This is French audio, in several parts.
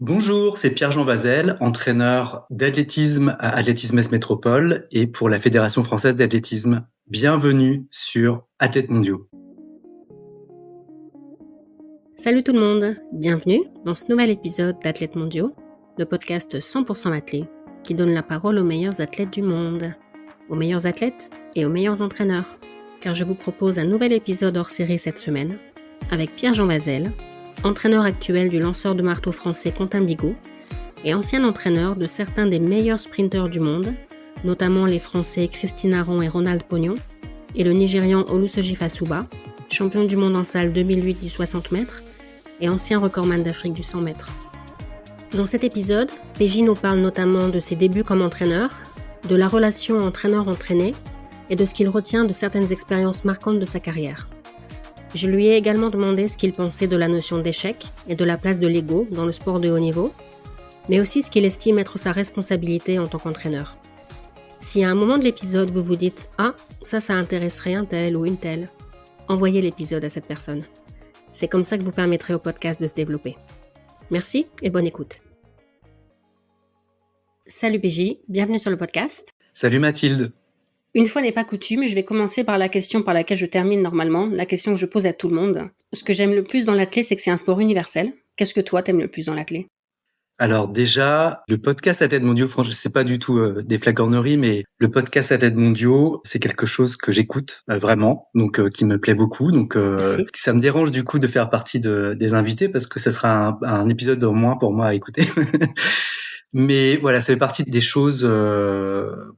Bonjour, c'est Pierre-Jean Vazel, entraîneur d'athlétisme à Athlétisme S Métropole et pour la Fédération française d'athlétisme. Bienvenue sur Athlètes mondiaux. Salut tout le monde, bienvenue dans ce nouvel épisode d'Athlètes mondiaux, le podcast 100% athlète qui donne la parole aux meilleurs athlètes du monde, aux meilleurs athlètes et aux meilleurs entraîneurs, car je vous propose un nouvel épisode hors série cette semaine avec Pierre-Jean Vazel, entraîneur actuel du lanceur de marteau français Quentin Bigot et ancien entraîneur de certains des meilleurs sprinteurs du monde, notamment les Français Christine Aron et Ronald Pognon, et le Nigérian Olusegun Fasuba, champion du monde en salle 2008 du 60 mètres et ancien recordman d'Afrique du 100 mètres. Dans cet épisode, PJ nous parle notamment de ses débuts comme entraîneur, de la relation entraîneur-entraîné et de ce qu'il retient de certaines expériences marquantes de sa carrière. Je lui ai également demandé ce qu'il pensait de la notion d'échec et de la place de l'ego dans le sport de haut niveau, mais aussi ce qu'il estime être sa responsabilité en tant qu'entraîneur. Si à un moment de l'épisode vous vous dites « Ah, ça intéresserait un tel ou une telle », envoyez l'épisode à cette personne. C'est comme ça que vous permettrez au podcast de se développer. Merci et bonne écoute. Salut PJ, bienvenue sur le podcast. Salut Mathilde. Une fois n'est pas coutume, je vais commencer par la question par laquelle je termine normalement, la question que je pose à tout le monde. Ce que j'aime le plus dans l'athlé, c'est que c'est un sport universel. Qu'est-ce que toi t'aimes le plus dans l'athlé ? Alors déjà, le podcast Athlètes mondiaux, franchement, c'est pas du tout des flagorneries, mais le podcast Athlètes mondiaux, c'est quelque chose que j'écoute vraiment, donc qui me plaît beaucoup. Donc ça me dérange du coup de faire partie des invités parce que ça sera un épisode en moins pour moi à écouter. Mais voilà, ça fait partie des choses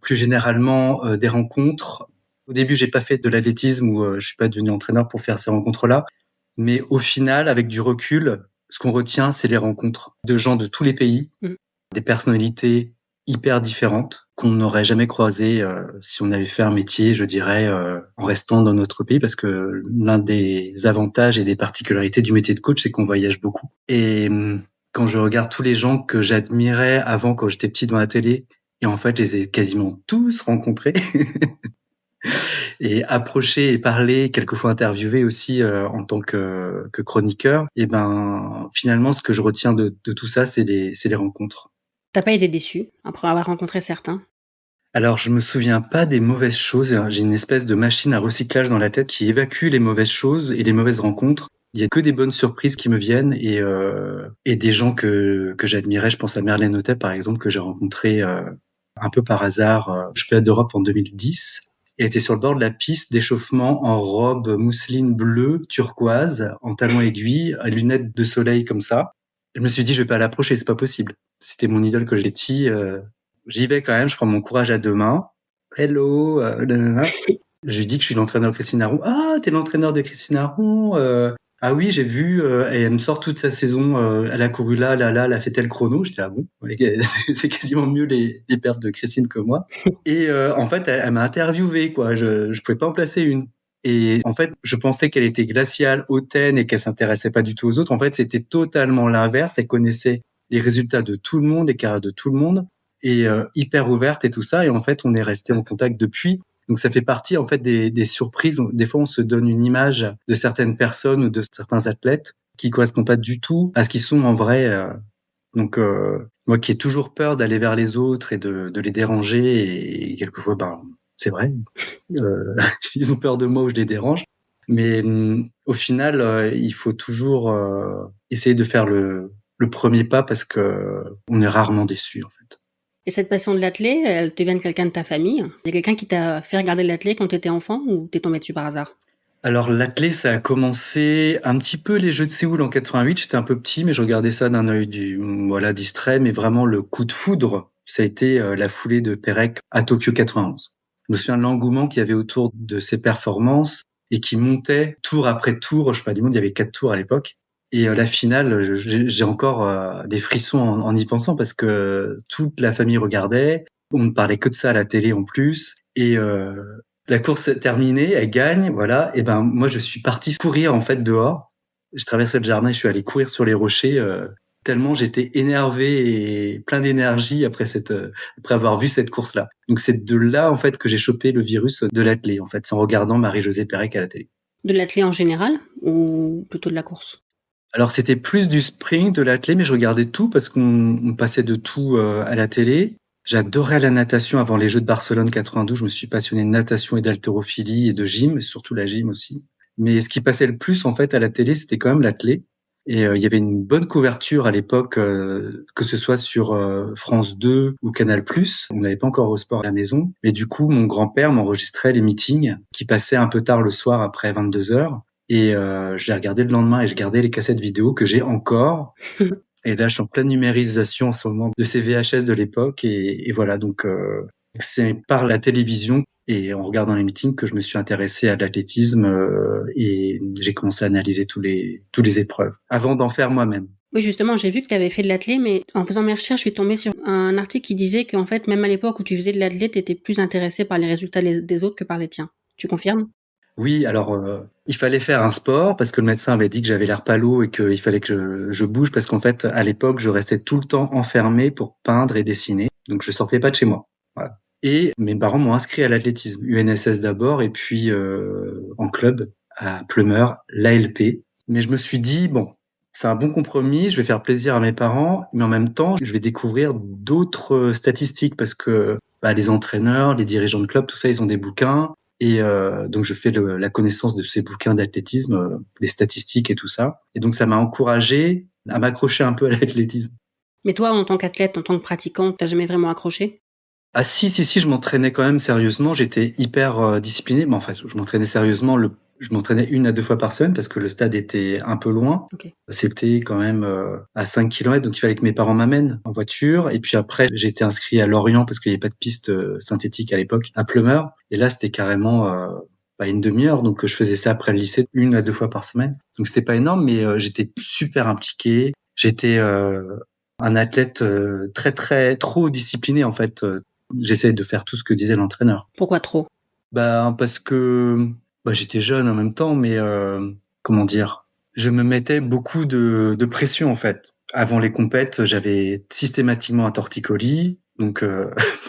plus généralement des rencontres. Au début, j'ai pas fait de l'athlétisme ou je suis pas devenu entraîneur pour faire ces rencontres-là, mais au final, avec du recul, ce qu'on retient, c'est les rencontres de gens de tous les pays, des personnalités hyper différentes qu'on n'aurait jamais croisées si on avait fait un métier, je dirais, en restant dans notre pays, parce que l'un des avantages et des particularités du métier de coach, c'est qu'on voyage beaucoup. Et quand je regarde tous les gens que j'admirais avant, quand j'étais petit dans la télé, et en fait, je les ai quasiment tous rencontrés et approchés et parlé, quelquefois interviewé aussi en tant que chroniqueur. Et ben, finalement, ce que je retiens de tout ça, c'est les rencontres. T'as pas été déçu après avoir rencontré certains ? Alors, je me souviens pas des mauvaises choses. J'ai une espèce de machine à recyclage dans la tête qui évacue les mauvaises choses et les mauvaises rencontres. Il y a que des bonnes surprises qui me viennent et des gens que j'admirais. Je pense à Merlin Hotep, par exemple, que j'ai rencontré un peu par hasard, championnat d'Europe en 2010. Elle était sur le bord de la piste d'échauffement en robe mousseline bleue, turquoise, en talons aiguilles, à lunettes de soleil comme ça. Je me suis dit, je vais pas l'approcher, c'est pas possible. C'était mon idole que j'étais petit. J'y vais quand même, je prends mon courage à deux mains. Hello, nanana. Je lui dis que je suis l'entraîneur de Christine Aron. Ah, t'es l'entraîneur de Christine Aron. Ah oui, j'ai vu. Et elle me sort toute sa saison. Elle a couru là, elle a fait tel chrono. J'étais bon, c'est quasiment mieux les pertes de Christine que moi. Et en fait, elle m'a interviewé, quoi. Je pouvais pas en placer une. Et en fait, je pensais qu'elle était glaciale, hautaine et qu'elle s'intéressait pas du tout aux autres. En fait, c'était totalement l'inverse. Elle connaissait les résultats de tout le monde, les carrières de tout le monde, et hyper ouverte et tout ça. Et en fait, on est resté en contact depuis. Donc, ça fait partie en fait des surprises. Des fois, on se donne une image de certaines personnes ou de certains athlètes qui correspondent pas du tout à ce qu'ils sont en vrai. Donc, moi qui ai toujours peur d'aller vers les autres et de les déranger, et quelquefois, c'est vrai, ils ont peur de moi ou je les dérange. Mais au final, il faut toujours essayer de faire le premier pas parce que on est rarement déçu en fait. Et cette passion de l'athlé, elle te vient de quelqu'un de ta famille ? Il y a quelqu'un qui t'a fait regarder l'athlé quand t'étais enfant ou t'es tombé dessus par hasard ? Alors l'athlé, ça a commencé un petit peu les Jeux de Séoul en 88. J'étais un peu petit, mais je regardais ça d'un œil distrait. Mais vraiment le coup de foudre, ça a été la foulée de Pérec à Tokyo 91. Je me souviens de l'engouement qu'il y avait autour de ses performances et qui montait tour après tour. Je sais pas du monde, il y avait 4 tours à l'époque. Et la finale, j'ai encore des frissons en y pensant parce que toute la famille regardait. On ne parlait que de ça à la télé en plus. Et la course est terminée, elle gagne, voilà. Et ben moi je suis parti courir en fait dehors. Je traversais le jardin, et je suis allé courir sur les rochers tellement j'étais énervé et plein d'énergie après avoir vu cette course-là. Donc c'est de là en fait que j'ai chopé le virus de l'athlé en fait, c'est en regardant Marie-Josée Pérec à la télé. De l'athlé en général ou plutôt de la course ? Alors c'était plus du sprint, de l'athlé, mais je regardais tout parce qu'on passait de tout à la télé. J'adorais la natation avant les Jeux de Barcelone 92. Je me suis passionné de natation et d'haltérophilie et de gym, et surtout la gym aussi. Mais ce qui passait le plus en fait à la télé, c'était quand même l'athlé. Et il y avait une bonne couverture à l'époque, que ce soit sur France 2 ou Canal+. On n'avait pas encore Eurosport à la maison. Mais du coup, mon grand-père m'enregistrait les meetings qui passaient un peu tard le soir après 22 heures. Et je les regardais le lendemain et je gardais les cassettes vidéo que j'ai encore. Et là, je suis en pleine numérisation en ce moment de ces VHS de l'époque. Et voilà, donc c'est par la télévision et en regardant les meetings que je me suis intéressé à l'athlétisme et j'ai commencé à analyser tous les épreuves avant d'en faire moi-même. Oui, justement, j'ai vu que tu avais fait de l'athlé, mais en faisant mes recherches, je suis tombée sur un article qui disait qu'en fait, même à l'époque où tu faisais de l'athlé, tu étais plus intéressé par les résultats des autres que par les tiens. Tu confirmes? Oui, alors il fallait faire un sport parce que le médecin avait dit que j'avais l'air palo et qu'il fallait que je bouge parce qu'en fait, à l'époque, je restais tout le temps enfermé pour peindre et dessiner. Donc, je sortais pas de chez moi. Voilà. Et mes parents m'ont inscrit à l'athlétisme, UNSS d'abord et puis en club à Pleumeur, l'ALP. Mais je me suis dit, bon, c'est un bon compromis, je vais faire plaisir à mes parents, mais en même temps, je vais découvrir d'autres statistiques parce que les entraîneurs, les dirigeants de club, tout ça, ils ont des bouquins. Et donc, je fais la connaissance de ces bouquins d'athlétisme, les statistiques et tout ça. Et donc, ça m'a encouragé à m'accrocher un peu à l'athlétisme. Mais toi, en tant qu'athlète, en tant que pratiquant, t'as jamais vraiment accroché? Ah si, je m'entraînais quand même sérieusement. J'étais hyper discipliné. Mais en fait, je m'entraînais sérieusement. Je m'entraînais 1 à 2 fois par semaine parce que le stade était un peu loin. Ok. C'était quand même à 5 kilomètres, donc il fallait que mes parents m'amènent en voiture. Et puis après, j'ai été inscrit à Lorient parce qu'il n'y avait pas de piste synthétique à l'époque, à Pleumeur. Et là, c'était carrément une demi-heure. Donc je faisais ça après le lycée 1 à 2 fois par semaine. Donc c'était pas énorme, mais j'étais super impliqué. J'étais un athlète très très trop discipliné en fait. J'essayais de faire tout ce que disait l'entraîneur. Pourquoi trop? Parce que j'étais jeune en même temps, mais comment dire, je me mettais beaucoup de pression en fait. Avant les compètes, j'avais systématiquement un torticolis, donc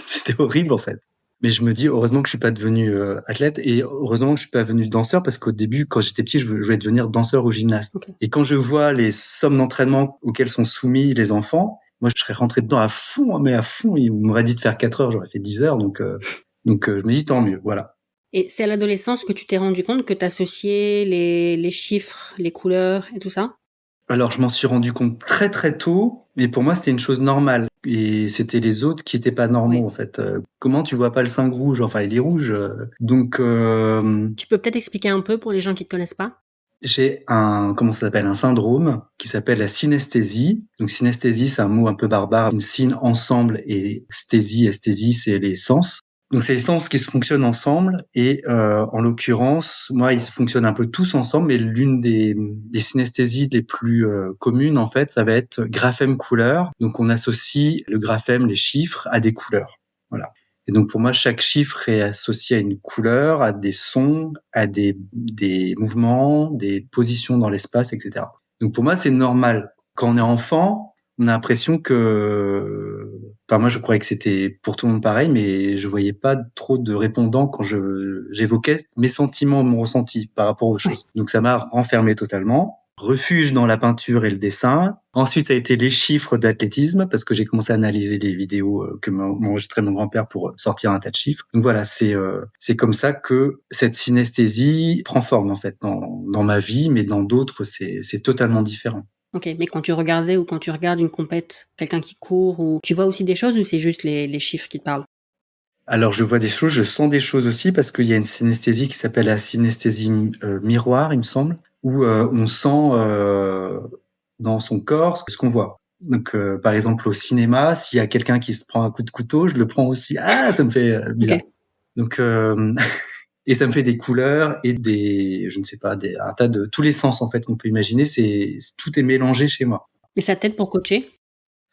c'était horrible en fait. Mais je me dis heureusement que je suis pas devenu athlète et heureusement que je suis pas devenu danseur parce qu'au début, quand j'étais petit, je voulais devenir danseur ou gymnaste. Ok. Et quand je vois les sommes d'entraînement auxquelles sont soumis les enfants, moi je serais rentré dedans à fond, mais à fond. Il m'aurait dit de faire 4 heures, j'aurais fait 10 heures, donc je me dis tant mieux, voilà. Et c'est à l'adolescence que tu t'es rendu compte que t'associais les chiffres, les couleurs et tout ça? Alors je m'en suis rendu compte très très tôt, mais pour moi c'était une chose normale. Et c'était les autres qui étaient pas normaux Oui. en fait. Comment tu vois pas le sein rouge? Enfin il est rouge. Donc Tu peux peut-être expliquer un peu pour les gens qui te connaissent pas? j'ai comment ça s'appelle, un syndrome qui s'appelle la synesthésie. Donc synesthésie c'est un mot un peu barbare. Syne ensemble et esthésie c'est les sens. Donc c'est les sens qui se fonctionnent ensemble et en l'occurrence, moi ils se fonctionnent un peu tous ensemble, mais l'une des synesthésies les plus communes en fait, ça va être graphème couleur. Donc on associe le graphème, les chiffres, à des couleurs. Voilà. Et donc pour moi, chaque chiffre est associé à une couleur, à des sons, à des mouvements, des positions dans l'espace, etc. Donc pour moi, c'est normal. Quand on est enfant, on a l'impression que, enfin moi je croyais que c'était pour tout le monde pareil, mais je voyais pas trop de répondants quand j'évoquais mes sentiments, mon ressenti par rapport aux Oui. choses. Donc ça m'a renfermé totalement. Refuge dans la peinture et le dessin. Ensuite, ça a été les chiffres d'athlétisme parce que j'ai commencé à analyser les vidéos que m'enregistrait mon grand-père pour sortir un tas de chiffres. Donc voilà, c'est comme ça que cette synesthésie prend forme en fait dans ma vie, mais dans d'autres, c'est totalement différent. Ok, mais quand tu regardais ou quand tu regardes une compète, quelqu'un qui court, ou tu vois aussi des choses ou c'est juste les chiffres qui te parlent? Alors je vois des choses, je sens des choses aussi parce qu'il y a une synesthésie qui s'appelle la synesthésie miroir, il me semble, où on sent dans son corps ce qu'on voit. Donc par exemple au cinéma, s'il y a quelqu'un qui se prend un coup de couteau, je le prends aussi. Ah, ça me fait Ok. bizarre. Donc et ça me fait des couleurs et je ne sais pas, un tas de tous les sens en fait qu'on peut imaginer. Tout est mélangé chez moi. Et ça t'aide pour coacher?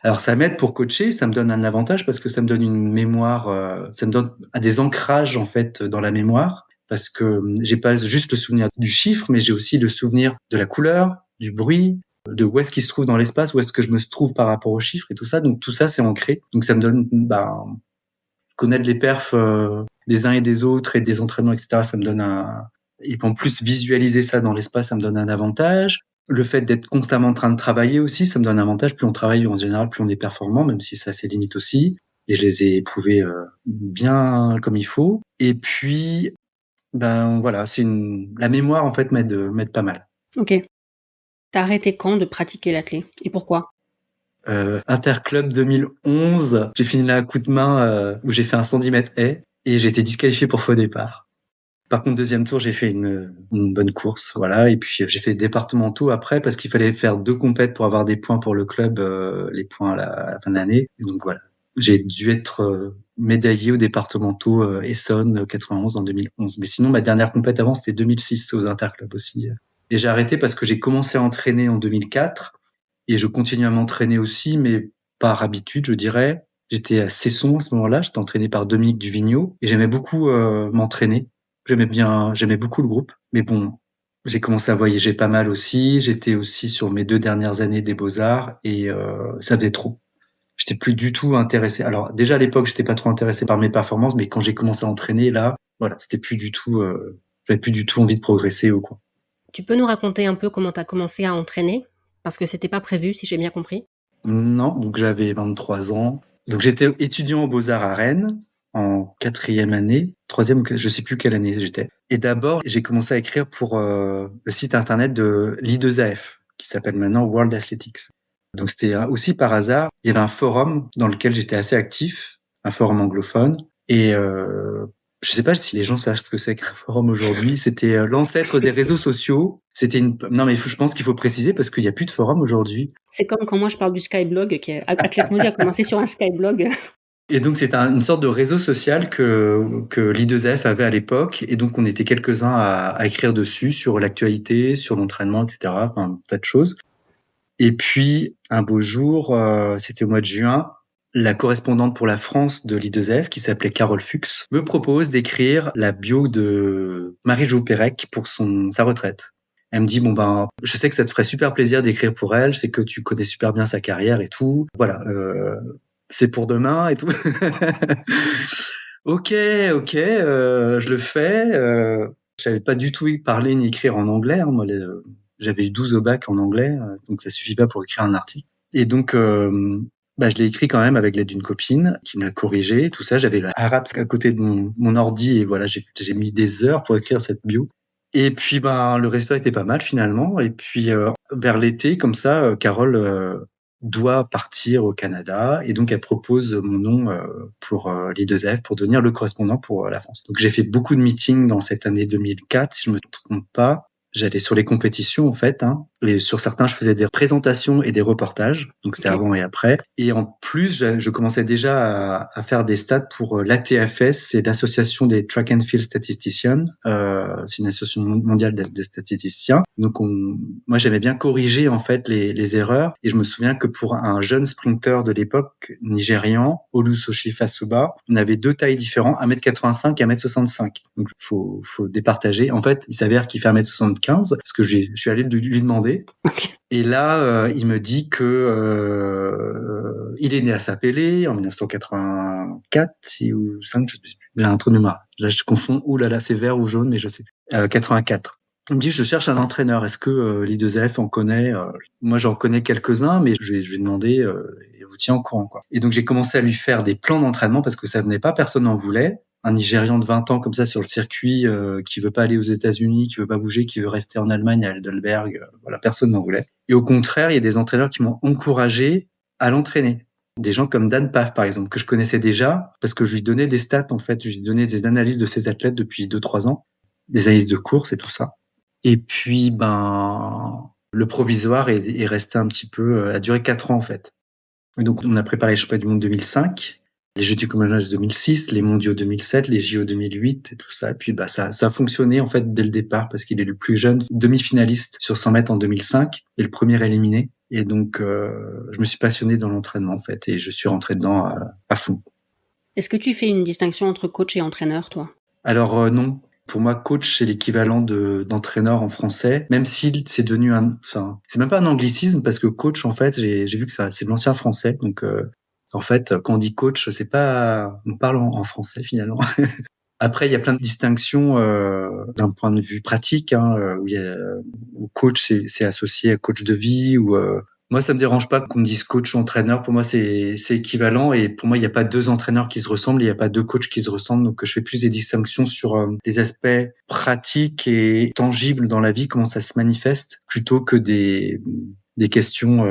Alors ça m'aide pour coacher, ça me donne un avantage parce que ça me donne une mémoire, ça me donne des ancrages en fait dans la mémoire parce que j'ai pas juste le souvenir du chiffre, mais j'ai aussi le souvenir de la couleur, du bruit, de où est-ce qu'il se trouve dans l'espace, où est-ce que je me trouve par rapport au chiffre et tout ça. Donc tout ça c'est ancré. Donc ça me donne connaître les perfs des uns et des autres et des entraînements etc. Ça me donne et en plus visualiser ça dans l'espace, ça me donne un avantage. Le fait d'être constamment en train de travailler aussi, ça me donne un avantage. Plus on travaille en général, plus on est performant, même si ça a ses limites aussi. Et je les ai éprouvées bien comme il faut. Et puis, ben voilà, la mémoire en fait m'aide pas mal. Ok. T'as arrêté quand de pratiquer l'athlé et pourquoi? Interclub 2011, j'ai fini là un coup de main où j'ai fait un 110 mètres haies et j'ai été disqualifié pour faux départ. Par contre, deuxième tour, j'ai fait une bonne course, voilà. Et puis j'ai fait départementaux après parce qu'il fallait faire 2 compètes pour avoir des points pour le club, les points à la fin de l'année. Et donc voilà, j'ai dû être médaillé aux départementaux Essonne 91 en 2011. Mais sinon, ma dernière compète avant, c'était 2006 aux interclubs aussi. Et j'ai arrêté parce que j'ai commencé à entraîner en 2004 et je continue à m'entraîner aussi, mais par habitude, je dirais. J'étais à Cesson à ce moment-là, j'étais entraîné par Dominique Duvigneau et j'aimais beaucoup m'entraîner. J'aimais beaucoup le groupe. Mais bon, j'ai commencé à voyager pas mal aussi. J'étais aussi sur mes 2 dernières années des Beaux-Arts et ça faisait trop. J'étais plus du tout intéressé. Alors déjà à l'époque, j'étais pas trop intéressé par mes performances, mais quand j'ai commencé à entraîner, là, voilà, c'était plus du tout. J'avais plus du tout envie de progresser ou quoi. Tu peux nous raconter un peu comment t'as commencé à entraîner? Parce que c'était pas prévu, si j'ai bien compris. Non, donc j'avais 23 ans. Donc j'étais étudiant aux Beaux-Arts à Rennes en 4e année, 3e, je sais plus quelle année j'étais. Et d'abord, j'ai commencé à écrire pour le site internet de l'I2AF, qui s'appelle maintenant World Athletics. Donc c'était aussi par hasard, il y avait un forum dans lequel j'étais assez actif, un forum anglophone, et je sais pas si les gens savent ce que c'est qu'un forum aujourd'hui. C'était l'ancêtre des réseaux sociaux. Non mais je pense qu'il faut préciser parce qu'il y a plus de forum aujourd'hui. C'est comme quand moi je parle du Skyblog, Athlète Mondial a commencé sur un Skyblog. Et donc c'est une sorte de réseau social que l'I2F avait à l'époque, et donc on était quelques-uns à écrire dessus sur l'actualité, sur l'entraînement, etc. Enfin, tas de choses. Et puis un beau jour, c'était au mois de juin, la correspondante pour la France de l'I2F, qui s'appelait Carole Fuchs, me propose d'écrire la bio de Marie-Jo Pérec pour sa retraite. Elle me dit, bon ben, je sais que ça te ferait super plaisir d'écrire pour elle, je sais que tu connais super bien sa carrière et tout. Voilà, c'est pour demain et tout. Ok, je le fais. J'avais pas du tout parlé ni écrire en anglais. Hein, moi, j'avais eu 12 au bac en anglais, donc ça suffit pas pour écrire un article. Et donc, je l'ai écrit quand même avec l'aide d'une copine qui me l'a corrigé, tout ça. J'avais le arabe à côté de mon ordi et voilà, j'ai mis des heures pour écrire cette bio. Et puis, le résultat était pas mal finalement. Et puis, vers l'été, comme ça, Carole doit partir au Canada et donc elle propose mon nom pour l'I2F pour devenir le correspondant pour la France. Donc j'ai fait beaucoup de meetings dans cette année 2004, si je me trompe pas. J'allais sur les compétitions en fait, hein, et sur certains je faisais des présentations et des reportages, donc c'était avant et après. Et en plus, je commençais déjà à faire des stats pour l'ATFS, c'est l'association des Track and Field Statisticians, c'est une association mondiale des statisticiens. Donc moi j'aimais bien corriger en fait les erreurs, et je me souviens que pour un jeune sprinter de l'époque nigérian, Olusoshi Fasuba, on avait 2 tailles différentes, 1m85 et 1m65. Donc faut départager. En fait, il s'avère qu'il fait 1m75 parce que je suis allé lui demander. Et là, il me dit que il est né à Sapélé en 1984 ou 5, je sais plus. J'ai un trou de mémoire. Là, je confonds. Ouh là là, c'est vert ou jaune, mais je sais plus. 84. Il me dit, je cherche un entraîneur. Est-ce que l'I2F en connaît Moi, j'en connais quelques-uns, mais je vais demander et vous tiens au courant, quoi. Et donc, j'ai commencé à lui faire des plans d'entraînement parce que ça venait pas, personne n'en voulait. Un Nigérian de 20 ans comme ça sur le circuit, qui veut pas aller aux États-Unis, qui veut pas bouger, qui veut rester en Allemagne à Heidelberg, voilà, personne n'en voulait. Et au contraire, il y a des entraîneurs qui m'ont encouragé à l'entraîner. Des gens comme Dan Pfaff, par exemple, que je connaissais déjà, parce que je lui donnais des stats, en fait, je lui donnais des analyses de ses athlètes depuis 2-3 ans, des analyses de course et tout ça. Et puis, le provisoire est resté un petit peu, a duré 4 ans, en fait. Et donc, on a préparé les championnats du monde 2005, les Jeux du Commonwealth 2006, les Mondiaux 2007, les JO 2008 et tout ça. Et puis, ça a fonctionné, en fait, dès le départ, parce qu'il est le plus jeune demi-finaliste sur 100 mètres en 2005 et le premier éliminé. Et donc, je me suis passionné dans l'entraînement, en fait, et je suis rentré dedans à fond. Est-ce que tu fais une distinction entre coach et entraîneur, toi? Alors, non. Pour moi, coach, c'est l'équivalent d'entraîneur en français, même si c'est devenu c'est même pas un anglicisme parce que coach, en fait, j'ai vu que c'est de l'ancien français. Donc, en fait, quand on dit coach, c'est pas, on parle en français finalement. Après, il y a plein de distinctions d'un point de vue pratique, hein, où coach c'est associé à coach de vie ou moi ça me dérange pas qu'on me dise coach ou entraîneur. Pour moi c'est équivalent et pour moi il n'y a pas deux entraîneurs qui se ressemblent, il n'y a pas deux coachs qui se ressemblent. Donc je fais plus des distinctions sur les aspects pratiques et tangibles dans la vie, comment ça se manifeste, plutôt que des questions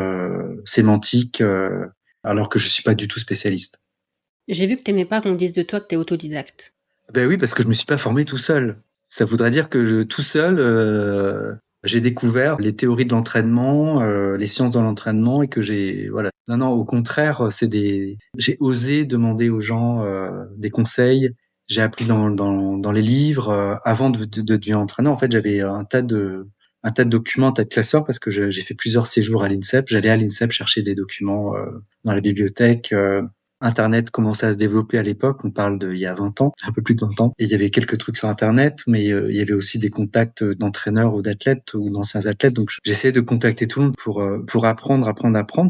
sémantiques, alors que je suis pas du tout spécialiste. J'ai vu que t'aimais pas qu'on dise de toi que t'es autodidacte. Ben oui, parce que je me suis pas formé tout seul. Ça voudrait dire que tout seul, j'ai découvert les théories de l'entraînement, les sciences de l'entraînement et que voilà. Non, au contraire, j'ai osé demander aux gens des conseils. J'ai appris dans les livres avant de devenir entraîneur. En fait, j'avais un tas de documents, un tas de classeurs parce que j'ai fait plusieurs séjours à l'INSEP. J'allais à l'INSEP chercher des documents dans la bibliothèque. Internet commençait à se développer à l'époque, on parle il y a 20 ans, un peu plus de 20 ans, et il y avait quelques trucs sur Internet, mais il y avait aussi des contacts d'entraîneurs ou d'athlètes ou d'anciens athlètes, donc j'essayais de contacter tout le monde pour apprendre,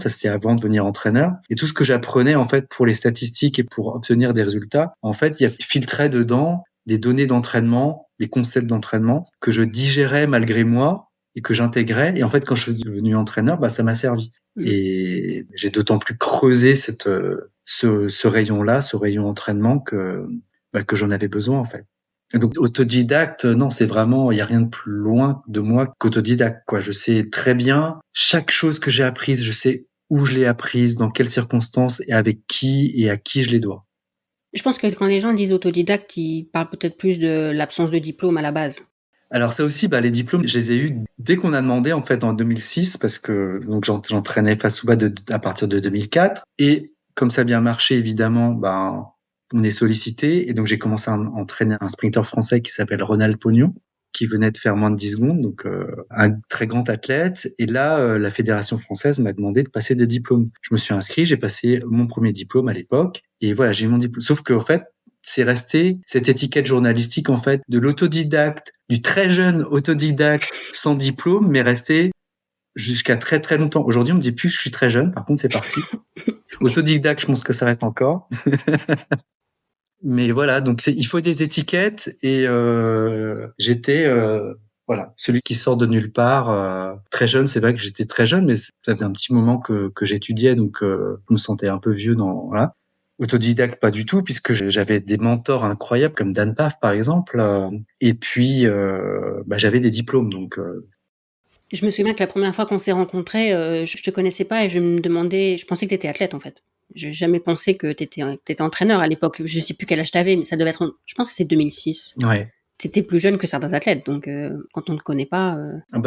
ça c'était avant de devenir entraîneur, et tout ce que j'apprenais en fait pour les statistiques et pour obtenir des résultats, en fait, il y a filtré dedans des données d'entraînement, des concepts d'entraînement que je digérais malgré moi, et que j'intégrais. Et en fait, quand je suis devenu entraîneur, ça m'a servi. Et j'ai d'autant plus creusé ce rayon-là, ce rayon entraînement que j'en avais besoin, en fait. Et donc, autodidacte, non, c'est vraiment, il y a rien de plus loin de moi qu'autodidacte, quoi. Je sais très bien chaque chose que j'ai apprise, je sais où je l'ai apprise, dans quelles circonstances et avec qui et à qui je les dois. Je pense que quand les gens disent autodidacte, ils parlent peut-être plus de l'absence de diplôme à la base. Alors ça aussi, les diplômes, je les ai eus dès qu'on a demandé en fait en 2006 parce que donc j'entraînais Fasouba à partir de 2004 et comme ça a bien marché évidemment, on est sollicité et donc j'ai commencé à entraîner un sprinter français qui s'appelle Ronald Pognon qui venait de faire moins de 10 secondes, donc un très grand athlète. Et là, la fédération française m'a demandé de passer des diplômes. Je me suis inscrit, j'ai passé mon premier diplôme à l'époque et voilà, j'ai eu mon diplôme. Sauf qu'en fait, c'est resté cette étiquette journalistique en fait de l'autodidacte, du très jeune autodidacte sans diplôme, mais resté jusqu'à très très longtemps. Aujourd'hui, on me dit plus que je suis très jeune, par contre c'est parti. Autodidacte, je pense que ça reste encore. Mais voilà, donc il faut des étiquettes et j'étais voilà, celui qui sort de nulle part. Très jeune, c'est vrai que j'étais très jeune, mais ça faisait un petit moment que j'étudiais, donc je me sentais un peu vieux voilà. Autodidacte, pas du tout, puisque j'avais des mentors incroyables comme Dan Pfaff, par exemple. Et puis, j'avais des diplômes, donc. Je me souviens que la première fois qu'on s'est rencontrés, je te connaissais pas et je me demandais, je pensais que tu étais athlète en fait. J'ai jamais pensé que tu étais entraîneur à l'époque. Je sais plus quel âge t'avais, mais ça devait être, je pense que c'est 2006. Ouais. T'étais plus jeune que certains athlètes, donc quand on ne connaît pas.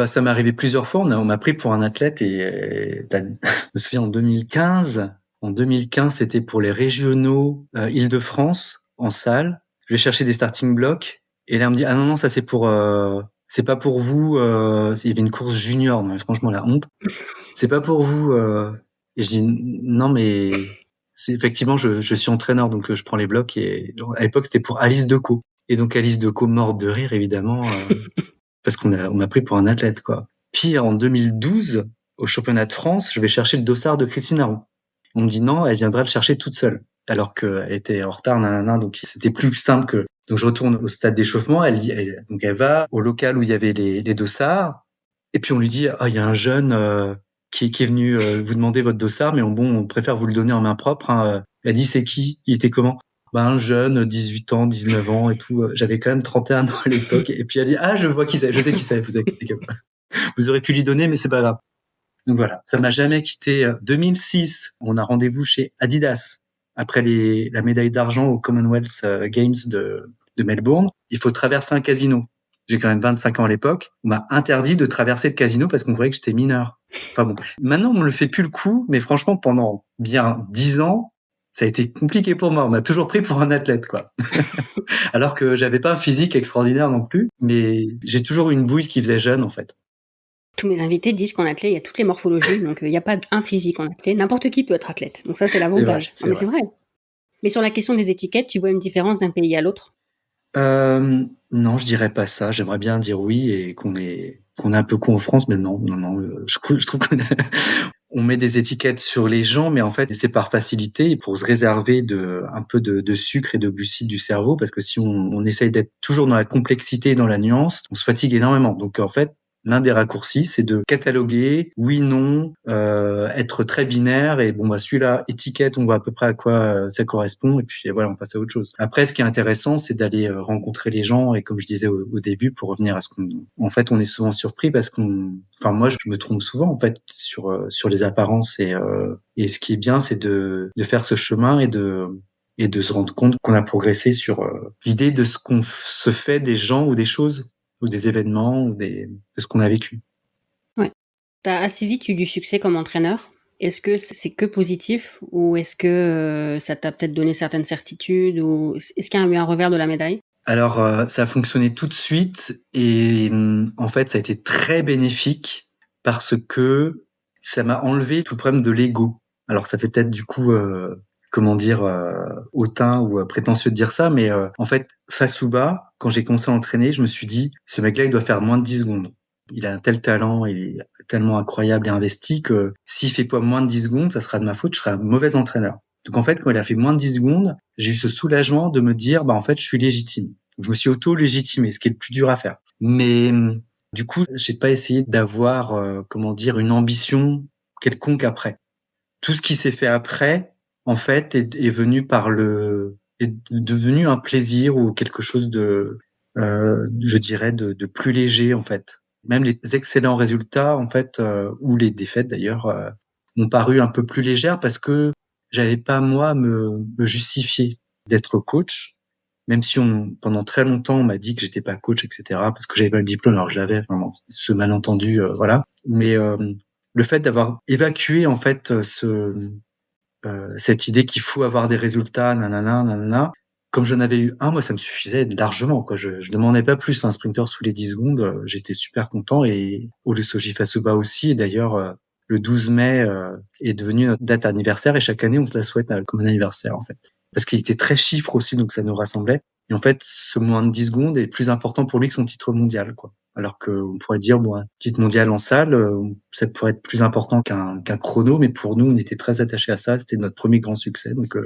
Ça m'est arrivé plusieurs fois. On m'a pris pour un athlète et je me souviens en 2015. En 2015, c'était pour les régionaux Île-de-France en salle. Je vais chercher des starting blocks et là on me dit ah non ça c'est pas pour vous. Il y avait une course junior. Non, franchement la honte. C'est pas pour vous. Et je dis non mais c'est effectivement je suis entraîneur donc je prends les blocs et à l'époque c'était pour Alice Decaux. Et donc Alice Decaux morte de rire évidemment parce qu'on m'a pris pour un athlète quoi. Puis en 2012 au championnat de France, je vais chercher le dossard de Christine Arron. On me dit non, elle viendra le chercher toute seule alors qu'elle était en retard donc c'était plus simple que donc je retourne au stade d'échauffement, donc elle va au local où il y avait les dossards et puis on lui dit il y a un jeune qui est venu vous demander votre dossard, mais on préfère vous le donner en main propre. Hein. Elle dit c'est qui? Il était comment? Un jeune, 18 ans, 19 ans et tout. J'avais quand même 31 ans à l'époque. Et puis elle dit je vois qui c'est, je sais qui c'est. Vous inquiétez pas. Vous aurez pu lui donner, mais c'est pas grave. Donc voilà, ça m'a jamais quitté. 2006, on a rendez-vous chez Adidas après la médaille d'argent au Commonwealth Games de Melbourne. Il faut traverser un casino. J'ai quand même 25 ans à l'époque. On m'a interdit de traverser le casino parce qu'on croyait que j'étais mineur. Enfin bon, maintenant on me le fait plus le coup, mais franchement pendant bien 10 ans, ça a été compliqué pour moi. On m'a toujours pris pour un athlète, quoi. Alors que j'avais pas un physique extraordinaire non plus, mais j'ai toujours eu une bouille qui faisait jeune en fait. Tous mes invités disent qu'en athlète, il y a toutes les morphologies, donc il n'y a pas un physique en athlète. N'importe qui peut être athlète. Donc ça, c'est l'avantage. C'est vrai. Mais sur la question des étiquettes, tu vois une différence d'un pays à l'autre? Non, je dirais pas ça. J'aimerais bien dire oui et qu'on est un peu con en France, mais non. Je trouve on met des étiquettes sur les gens, mais en fait, c'est par facilité pour se réserver un peu de sucre et de glucides du cerveau, parce que si on essaye d'être toujours dans la complexité et dans la nuance, on se fatigue énormément. Donc, en fait, l'un des raccourcis, c'est de cataloguer, oui, non, être très binaire, et bon, bah, celui-là, étiquette, on voit à peu près à quoi ça correspond, et puis voilà, on passe à autre chose. Après, ce qui est intéressant, c'est d'aller rencontrer les gens, et comme je disais au début, pour revenir à en fait, on est souvent surpris parce enfin, moi, je me trompe souvent, en fait, sur les apparences, et ce qui est bien, c'est de faire ce chemin et de se rendre compte qu'on a progressé sur l'idée de ce qu'on se fait des gens ou des choses ou des événements ou de ce qu'on a vécu. Ouais. T'as assez vite eu du succès comme entraîneur. Est-ce que c'est que positif ou est-ce que ça t'a peut-être donné certaines certitudes ou est-ce qu'il y a eu un revers de la médaille? Alors, ça a fonctionné tout de suite et en fait, ça a été très bénéfique parce que ça m'a enlevé tout le problème de l'ego. Alors, ça fait peut-être du coup, comment dire, hautain ou prétentieux de dire ça, mais en fait, face ou bas, quand j'ai commencé à entraîner, je me suis dit: «Ce mec-là, il doit faire moins de 10 secondes. Il a un tel talent, il est tellement incroyable et investi que s'il fait pas moins de 10 secondes, ça sera de ma faute, je serai un mauvais entraîneur». Donc en fait, quand il a fait moins de 10 secondes, j'ai eu ce soulagement de me dire: «Bah, en fait, je suis légitime». Donc, je me suis auto-légitimé, ce qui est le plus dur à faire. Mais du coup, j'ai pas essayé d'avoir, comment dire, une ambition quelconque après. Tout ce qui s'est fait après, en fait, est venu est devenu un plaisir ou quelque chose je dirais, de plus léger, en fait. Même les excellents résultats, en fait, ou les défaites d'ailleurs, m'ont paru un peu plus légères parce que j'avais pas moi à me justifier d'être coach. Même si pendant très longtemps, on m'a dit que j'étais pas coach, etc., parce que j'avais pas le diplôme, alors je l'avais, vraiment, ce malentendu, voilà. Mais le fait d'avoir évacué en fait cette idée qu'il faut avoir des résultats, nanana, nanana. Comme j'en avais eu un, moi, ça me suffisait largement, quoi. Je demandais pas plus. Un sprinter sous les 10 secondes, j'étais super content. Et Olusoji Fasuba aussi. Et d'ailleurs, le 12 mai est devenu notre date anniversaire. Et chaque année, on se la souhaite comme un anniversaire, en fait. Parce qu'il était très chiffre aussi, donc ça nous rassemblait. Et en fait, ce moins de 10 secondes est plus important pour lui que son titre mondial, quoi. Alors qu'on pourrait dire, bon, un titre mondial en salle, ça pourrait être plus important qu'un chrono, mais pour nous, on était très attachés à ça. C'était notre premier grand succès. Donc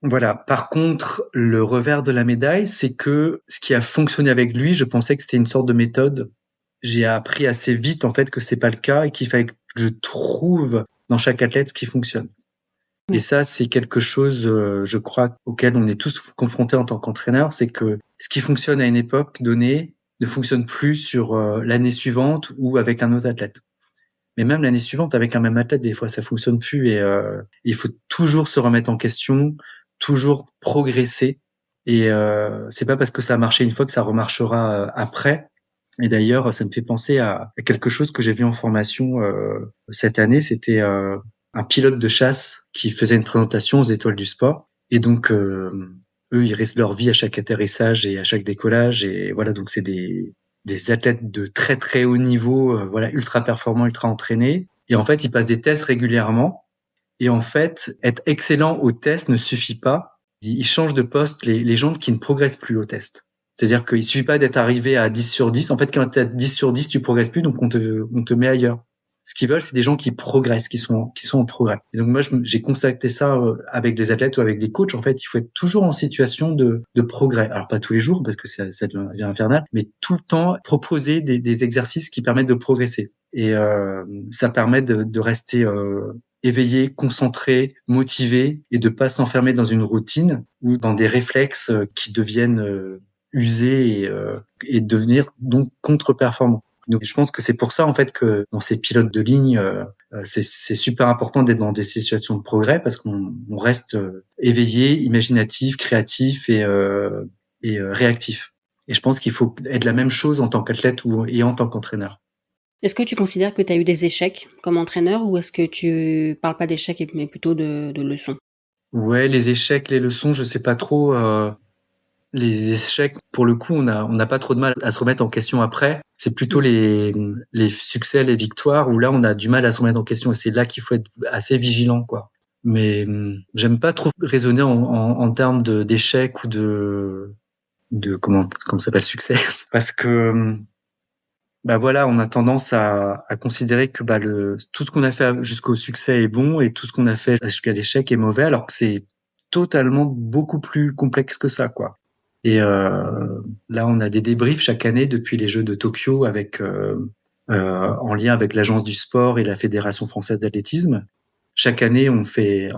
voilà. Par contre, le revers de la médaille, c'est que ce qui a fonctionné avec lui, je pensais que c'était une sorte de méthode. J'ai appris assez vite en fait que c'est pas le cas et qu'il fallait que je trouve dans chaque athlète ce qui fonctionne. Et ça, c'est quelque chose, je crois, auquel on est tous confrontés en tant qu'entraîneur, c'est que ce qui fonctionne à une époque donnée ne fonctionne plus sur l'année suivante ou avec un autre athlète. Mais même l'année suivante, avec un même athlète, des fois, ça fonctionne plus et il faut toujours se remettre en question, toujours progresser. Et c'est pas parce que ça a marché une fois que ça remarchera après. Et d'ailleurs, ça me fait penser à quelque chose que j'ai vu en formation cette année. C'était un pilote de chasse qui faisait une présentation aux étoiles du sport. Et donc, eux, ils risquent leur vie à chaque atterrissage et à chaque décollage. Et voilà, donc c'est des athlètes de très très haut niveau, voilà, ultra performants, ultra entraînés. Et en fait, ils passent des tests régulièrement. Et en fait, être excellent au test ne suffit pas. Ils changent de poste les gens qui ne progressent plus au test. C'est-à-dire qu'il suffit pas d'être arrivé à 10 sur 10. En fait, quand tu es à 10 sur 10, tu progresses plus, donc on te met ailleurs. Ce qu'ils veulent, c'est des gens qui progressent, qui sont en progrès. Et donc moi, j'ai constaté ça avec les athlètes ou avec les coachs. En fait, il faut être toujours en situation de progrès. Alors pas tous les jours, parce que ça devient infernal, mais tout le temps proposer des exercices qui permettent de progresser. Et ça permet de rester éveillé, concentré, motivé, et de pas s'enfermer dans une routine ou dans des réflexes qui deviennent usés et devenir donc contre-performants. Donc, je pense que c'est pour ça en fait que dans ces pilotes de ligne, c'est super important d'être dans des situations de progrès parce qu'on reste éveillé, imaginatif, créatif et réactif. Et je pense qu'il faut être la même chose en tant qu'athlète et en tant qu'entraîneur. Est-ce que tu considères que tu as eu des échecs comme entraîneur ou est-ce que tu parles pas d'échecs mais plutôt de leçons? Ouais, les échecs, les leçons, je sais pas trop. Les échecs, pour le coup, on n'a pas trop de mal à se remettre en question après. C'est plutôt les succès, les victoires, où là, on a du mal à se remettre en question. Et c'est là qu'il faut être assez vigilant, quoi. Mais j'aime pas trop raisonner en termes d'échecs ou de comment ça s'appelle, succès, parce que bah voilà, on a tendance à considérer que tout ce qu'on a fait jusqu'au succès est bon et tout ce qu'on a fait jusqu'à l'échec est mauvais, alors que c'est totalement beaucoup plus complexe que ça, quoi. Et là, on a des débriefs chaque année depuis les Jeux de Tokyo en lien avec l'Agence du sport et la Fédération française d'athlétisme. Chaque année, on fait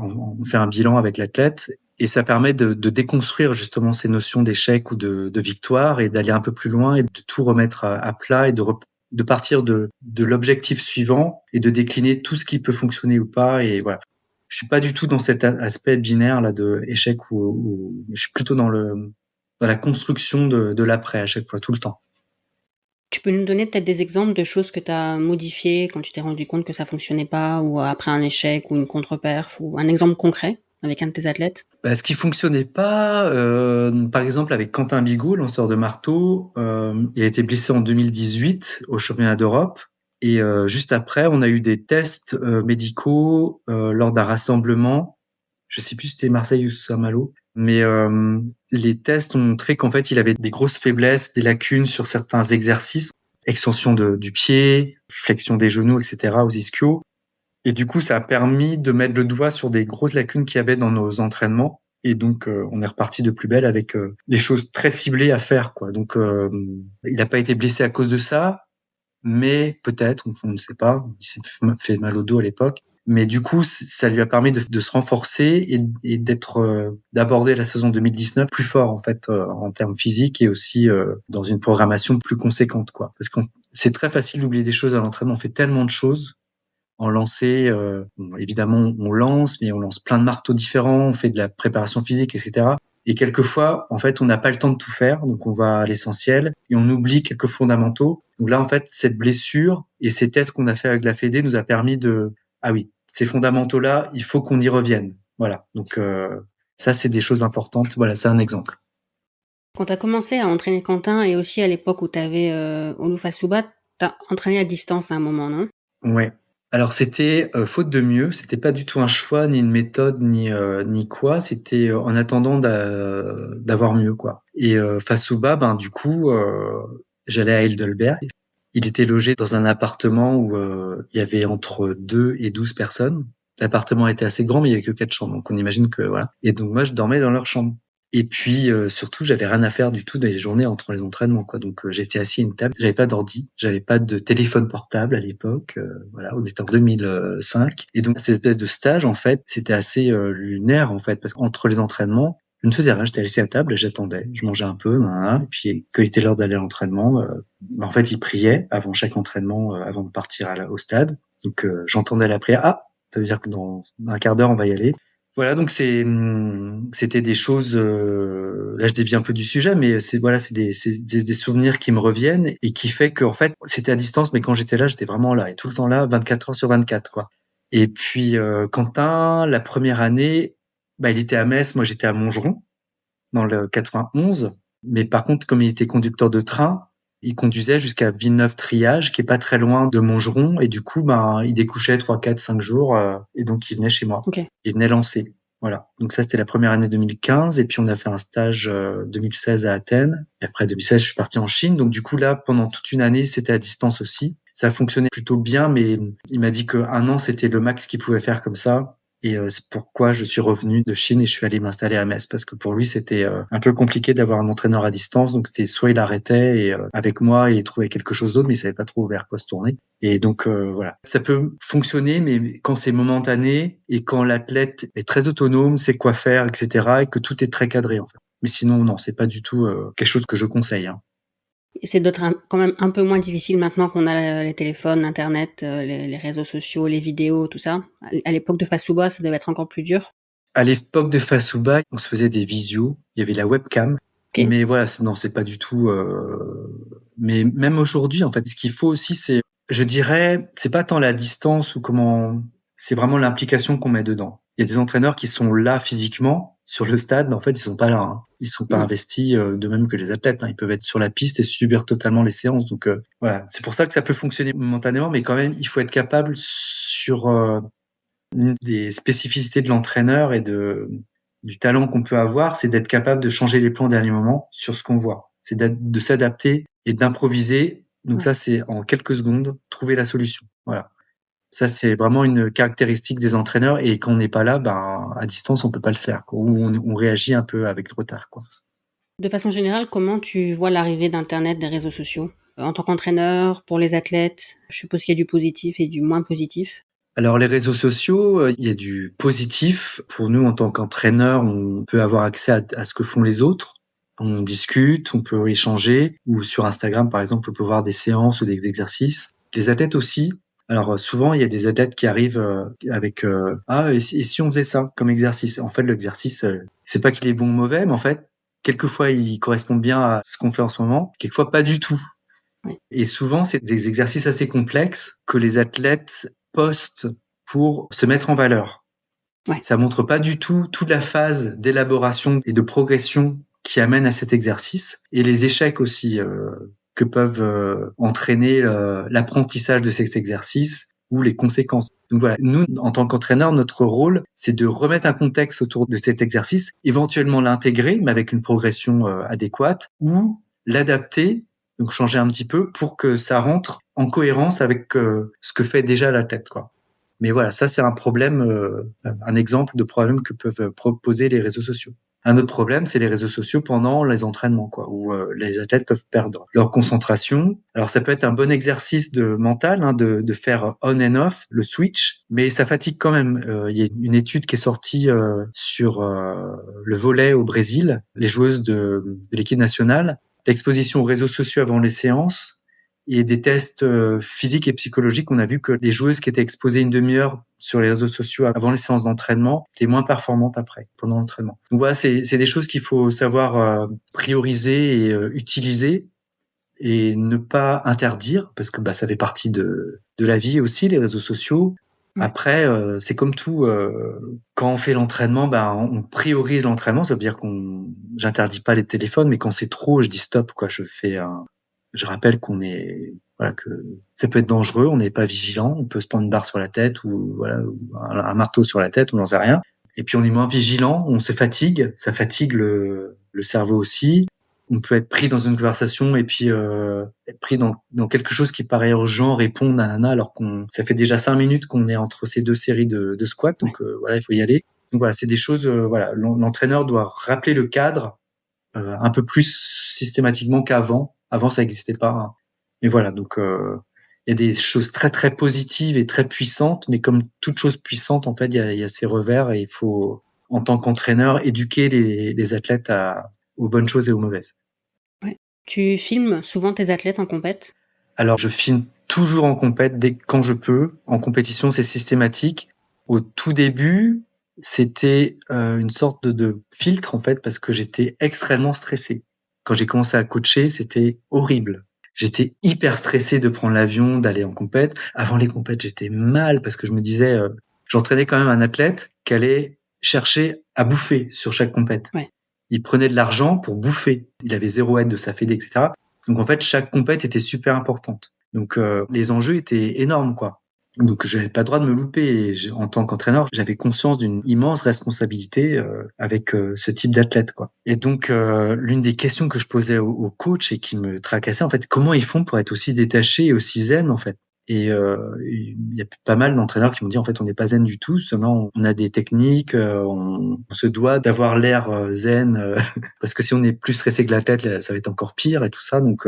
un bilan avec l'athlète et ça permet de déconstruire justement ces notions d'échec ou de victoire et d'aller un peu plus loin et de tout remettre à plat et de partir de l'objectif suivant et de décliner tout ce qui peut fonctionner ou pas. Et voilà. Je suis pas du tout dans cet aspect binaire là de échec ou je suis plutôt dans la construction de l'après à chaque fois, tout le temps. Tu peux nous donner peut-être des exemples de choses que tu as modifiées quand tu t'es rendu compte que ça fonctionnait pas, ou après un échec ou une contre-perf, ou un exemple concret avec un de tes athlètes? Bah, ce qui fonctionnait pas, par exemple avec Quentin Bigot, lanceur de marteau, il a été blessé en 2018 au championnat d'Europe. Et juste après, on a eu des tests médicaux lors d'un rassemblement. Je sais plus si c'était Marseille ou Saint-Malo, mais les tests ont montré qu'en fait, il avait des grosses faiblesses, des lacunes sur certains exercices, extension du pied, flexion des genoux, etc. aux ischios. Et du coup, ça a permis de mettre le doigt sur des grosses lacunes qu'il y avait dans nos entraînements. Et donc, on est reparti de plus belle avec des choses très ciblées à faire, quoi. Donc, il n'a pas été blessé à cause de ça, mais peut-être, on ne sait pas. Il s'est fait mal au dos à l'époque. Mais du coup, ça lui a permis de se renforcer et d'aborder la saison 2019 plus fort, en fait, en termes physiques et aussi dans une programmation plus conséquente, quoi. Parce que c'est très facile d'oublier des choses à l'entraînement. On fait tellement de choses en lancer. Bon, évidemment, on lance, mais on lance plein de marteaux différents, on fait de la préparation physique, etc. Et quelquefois, en fait, on n'a pas le temps de tout faire, donc on va à l'essentiel et on oublie quelques fondamentaux. Donc là, en fait, cette blessure et ces tests qu'on a fait avec la Fédé nous a permis ah oui, ces fondamentaux-là, il faut qu'on y revienne. Voilà. Donc ça, c'est des choses importantes. Voilà, c'est un exemple. Quand tu as commencé à entraîner Quentin, et aussi à l'époque où tu avais Oluwafasuba, tu as entraîné à distance à un moment, non? Ouais. Alors c'était faute de mieux, c'était pas du tout un choix, ni une méthode, ni quoi. C'était en attendant d'avoir mieux, quoi. Et Fasouba, ben du coup, j'allais à Heidelberg. Il était logé dans un appartement où il y avait entre 2 et 12 personnes. L'appartement était assez grand, mais il y avait que 4 chambres, donc on imagine que voilà. Et donc moi, je dormais dans leur chambre. Et puis surtout, j'avais rien à faire du tout dans les journées entre les entraînements, quoi. Donc j'étais assis à une table, j'avais pas d'ordi, j'avais pas de téléphone portable à l'époque. Voilà, on était en 2005. Et donc cette espèce de stage, en fait, c'était assez lunaire, en fait, parce qu'entre les entraînements, je ne faisais rien, j'étais assis à table, j'attendais, je mangeais un peu, et puis quand il était l'heure d'aller à l'entraînement, en fait, il priait avant chaque entraînement, avant de partir au stade. Donc j'entendais la prière. Ah, ça veut dire que dans un quart d'heure, on va y aller. Voilà, donc c'était des choses. Là, je dévie un peu du sujet, mais c'est des souvenirs qui me reviennent et qui fait qu'en fait, c'était à distance, mais quand j'étais là, j'étais vraiment là et tout le temps là, 24 heures sur 24, quoi. Et puis Quentin, la première année, bah, il était à Metz, moi j'étais à Montgeron dans le 91. Mais par contre, comme il était conducteur de train, il conduisait jusqu'à Villeneuve-Triage, qui est pas très loin de Montgeron, et du coup, ben, il découchait 3, 4, 5 jours, et donc il venait chez moi. Ok. Il venait lancer. Voilà. Donc ça, c'était la première année 2015, et puis on a fait un stage 2016 à Athènes. Et après 2016, je suis parti en Chine. Donc du coup, là, pendant toute une année, c'était à distance aussi. Ça fonctionnait plutôt bien, mais il m'a dit qu'un an, c'était le max qu'il pouvait faire comme ça. Et c'est pourquoi je suis revenu de Chine et je suis allé m'installer à Metz, parce que pour lui, c'était un peu compliqué d'avoir un entraîneur à distance. Donc c'était soit il arrêtait et avec moi et il trouvait quelque chose d'autre, mais il savait pas trop vers quoi se tourner. Et donc voilà, ça peut fonctionner, mais quand c'est momentané et quand l'athlète est très autonome, sait quoi faire, etc., et que tout est très cadré en fait. Mais sinon, non, c'est pas du tout quelque chose que je conseille, hein. Et c'est d'être quand même un peu moins difficile maintenant qu'on a les téléphones, Internet, les réseaux sociaux, les vidéos, tout ça. À l'époque de Fasuba, ça devait être encore plus dur. À l'époque de Fasouba, on se faisait des visios, il y avait la webcam. Ok. Mais voilà, non, c'est pas du tout. Mais même aujourd'hui, en fait, ce qu'il faut aussi, je dirais, c'est pas tant la distance ou comment, c'est vraiment l'implication qu'on met dedans. Il y a des entraîneurs qui sont là physiquement sur le stade, mais en fait, ils sont pas là, hein. Ils sont pas Mm. investis, de même que les athlètes, hein. Ils peuvent être sur la piste et subir totalement les séances. Donc voilà, c'est pour ça que ça peut fonctionner momentanément, mais quand même, il faut être capable sur une des spécificités de l'entraîneur et du talent qu'on peut avoir, c'est d'être capable de changer les plans au dernier moment sur ce qu'on voit. C'est de s'adapter et d'improviser Donc Ouais. ça, c'est en quelques secondes, trouver la solution. Voilà. Ça, c'est vraiment une caractéristique des entraîneurs et quand on n'est pas là, ben, à distance, on peut pas le faire, quoi. Ou on réagit un peu avec retard, quoi. De façon générale, comment tu vois l'arrivée d'internet, des réseaux sociaux? En tant qu'entraîneur, pour les athlètes, je suppose qu'il y a du positif et du moins positif. Alors les réseaux sociaux, il y a du positif. Pour nous, en tant qu'entraîneurs, on peut avoir accès à ce que font les autres. On discute, on peut échanger. Ou sur Instagram, par exemple, on peut voir des séances ou des exercices. Les athlètes aussi. Alors souvent, il y a des athlètes qui arrivent avec ah et si on faisait ça comme exercice. En fait, l'exercice, c'est pas qu'il est bon ou mauvais, mais en fait, quelquefois il correspond bien à ce qu'on fait en ce moment, quelquefois pas du tout. Ouais. Et souvent, c'est des exercices assez complexes que les athlètes postent pour se mettre en valeur. Ouais. Ça montre pas du tout toute la phase d'élaboration et de progression qui amène à cet exercice et les échecs aussi que peuvent entraîner l'apprentissage de cet exercice ou les conséquences. Donc voilà, nous, en tant qu'entraîneurs, notre rôle, c'est de remettre un contexte autour de cet exercice, éventuellement l'intégrer, mais avec une progression adéquate, ou l'adapter, donc changer un petit peu pour que ça rentre en cohérence avec ce que fait déjà l'athlète, quoi. Mais voilà, ça c'est un problème, un exemple de problème que peuvent proposer les réseaux sociaux. Un autre problème, c'est les réseaux sociaux pendant les entraînements, quoi, où les athlètes peuvent perdre leur concentration. Alors ça peut être un bon exercice de mental, hein, de faire on and off, le switch, mais ça fatigue quand même. Il y a une étude qui est sortie sur le volley au Brésil, les joueuses de l'équipe nationale, l'exposition aux réseaux sociaux avant les séances et des tests physiques et psychologiques. On a vu que les joueuses qui étaient exposées une demi-heure sur les réseaux sociaux avant les séances d'entraînement étaient moins performantes après, pendant l'entraînement. Donc voilà, c'est des choses qu'il faut savoir prioriser et utiliser et ne pas interdire parce que bah, ça fait partie de la vie aussi, les réseaux sociaux. Ouais. Après, c'est comme tout. Quand on fait l'entraînement, bah, on priorise l'entraînement. Ça veut dire qu'on, j'interdis pas les téléphones, mais quand c'est trop, je dis stop. Quoi, je rappelle qu'on est, voilà, que ça peut être dangereux. On n'est pas vigilant. On peut se prendre une barre sur la tête ou voilà, ou un marteau sur la tête. On n'en sait rien. Et puis on est moins vigilant. On se fatigue. Ça fatigue le cerveau aussi. On peut être pris dans une conversation et puis être pris dans quelque chose qui paraît urgent, répondre nanana, alors qu'on ça fait déjà 5 minutes qu'on est entre ces deux séries de squats, donc voilà, il faut y aller. Donc voilà, c'est des choses, voilà, l'entraîneur doit rappeler le cadre un peu plus systématiquement qu'avant. Avant, ça n'existait pas, hein. Mais voilà, donc il y a des choses très très positives et très puissantes, mais comme toute chose puissante, en fait, il y a ses revers et il faut, en tant qu'entraîneur, éduquer les athlètes aux bonnes choses et aux mauvaises. Ouais. Tu filmes souvent tes athlètes en compète? Alors, je filme toujours en compète quand je peux. En compétition, c'est systématique. Au tout début, c'était une sorte de filtre en fait parce que j'étais extrêmement stressé. Quand j'ai commencé à coacher, c'était horrible. J'étais hyper stressé de prendre l'avion, d'aller en compète. Avant les compètes, j'étais mal parce que je me disais, j'entraînais quand même un athlète qui allait chercher à bouffer sur chaque compète. Ouais. Il prenait de l'argent pour bouffer. Il avait 0 aide de sa fédé, etc. Donc en fait, chaque compète était super importante. Donc les enjeux étaient énormes, quoi. Donc j'avais pas le droit de me louper. Et en tant qu'entraîneur, j'avais conscience d'une immense responsabilité avec ce type d'athlète, quoi. Et donc l'une des questions que je posais au coach et qui me tracassait, en fait, comment ils font pour être aussi détachés et aussi zen, en fait. Et il y a pas mal d'entraîneurs qui m'ont dit en fait on n'est pas zen du tout, seulement on a des techniques, on se doit d'avoir l'air zen parce que si on est plus stressé que la tête, là, ça va être encore pire et tout ça. Donc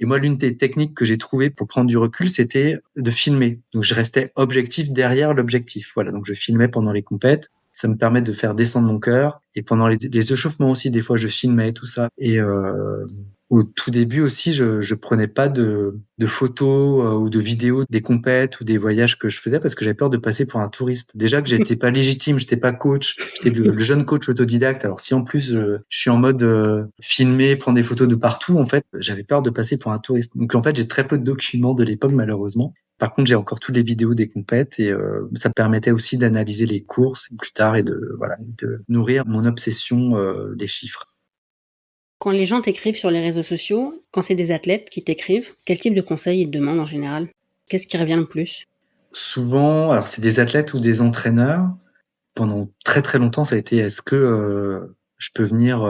et moi l'une des techniques que j'ai trouvées pour prendre du recul, c'était de filmer. Donc je restais objectif derrière l'objectif. Voilà, donc je filmais pendant les compètes. Ça me permet de faire descendre mon cœur. Et pendant les échauffements aussi, des fois, je filmais et tout ça. Et au tout début aussi, je prenais pas de photos ou de vidéos des compètes ou des voyages que je faisais parce que j'avais peur de passer pour un touriste. Déjà que j'étais pas légitime, j'étais pas coach, j'étais le jeune coach autodidacte. Alors si en plus je suis en mode filmer, prendre des photos de partout, en fait, j'avais peur de passer pour un touriste. Donc en fait, j'ai très peu de documents de l'époque malheureusement. Par contre, j'ai encore toutes les vidéos des compètes et ça me permettait aussi d'analyser les courses plus tard et de nourrir mon obsession des chiffres. Quand les gens t'écrivent sur les réseaux sociaux, quand c'est des athlètes qui t'écrivent, quel type de conseils ils te demandent en général? Qu'est-ce qui revient le plus? Souvent, alors c'est des athlètes ou des entraîneurs. Pendant très très longtemps, ça a été est-ce que je peux venir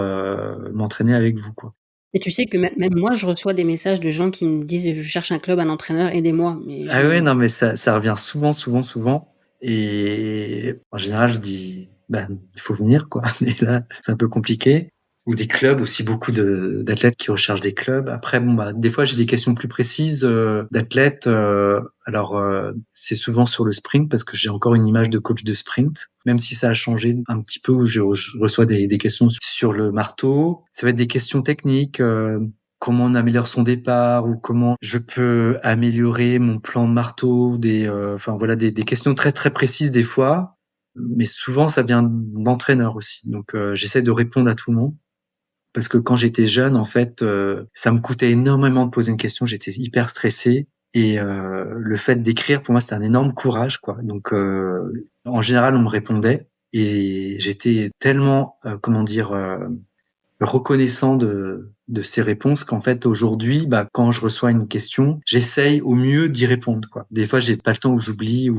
m'entraîner avec vous, quoi. Et tu sais que même moi, je reçois des messages de gens qui me disent: «Je cherche un club, un entraîneur, aidez-moi». Mais Ah ouais, non, mais ça revient souvent, souvent, souvent. Et en général, je dis, il faut venir, quoi. Et là, c'est un peu compliqué. Ou des clubs, aussi beaucoup d'athlètes qui recherchent des clubs. Après, des fois, j'ai des questions plus précises d'athlètes. C'est souvent sur le sprint parce que j'ai encore une image de coach de sprint, même si ça a changé un petit peu où je reçois des questions sur le marteau. Ça va être des questions techniques. Comment on améliore son départ ou comment je peux améliorer mon plan de marteau, des questions très très précises des fois, mais souvent ça vient d'entraîneurs aussi. Donc j'essaie de répondre à tout le monde parce que quand j'étais jeune, en fait, ça me coûtait énormément de poser une question, j'étais hyper stressé et le fait d'écrire pour moi c'était un énorme courage, quoi. Donc en général on me répondait et j'étais tellement reconnaissant de ces réponses qu'en fait aujourd'hui, quand je reçois une question, j'essaye au mieux d'y répondre, quoi. Des fois, j'ai pas le temps ou j'oublie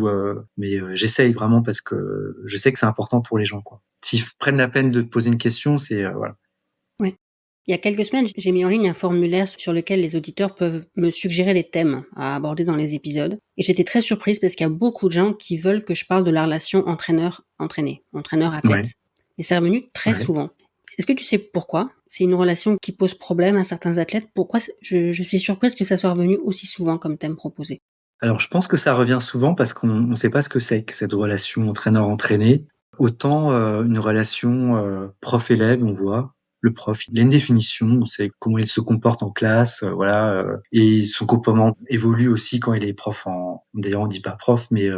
mais j'essaye vraiment parce que je sais que c'est important pour les gens, quoi. S'ils prennent la peine de poser une question, c'est voilà. Ouais. Il y a quelques semaines, j'ai mis en ligne un formulaire sur lequel les auditeurs peuvent me suggérer des thèmes à aborder dans les épisodes. Et j'étais très surprise parce qu'il y a beaucoup de gens qui veulent que je parle de la relation entraîneur-entraîné, Ouais, entraîneur-athlète. Et c'est revenu très ouais. souvent. Est-ce que tu sais pourquoi c'est une relation qui pose problème à certains athlètes? Pourquoi je suis surprise que ça soit revenu aussi souvent comme thème proposé? Alors, je pense que ça revient souvent parce qu'on sait pas ce que c'est que cette relation entraîneur-entraîné. Autant une relation prof-élève, on voit le prof, il a une définition, on sait comment il se comporte en classe, et son comportement évolue aussi quand il est prof d'ailleurs on dit pas prof, mais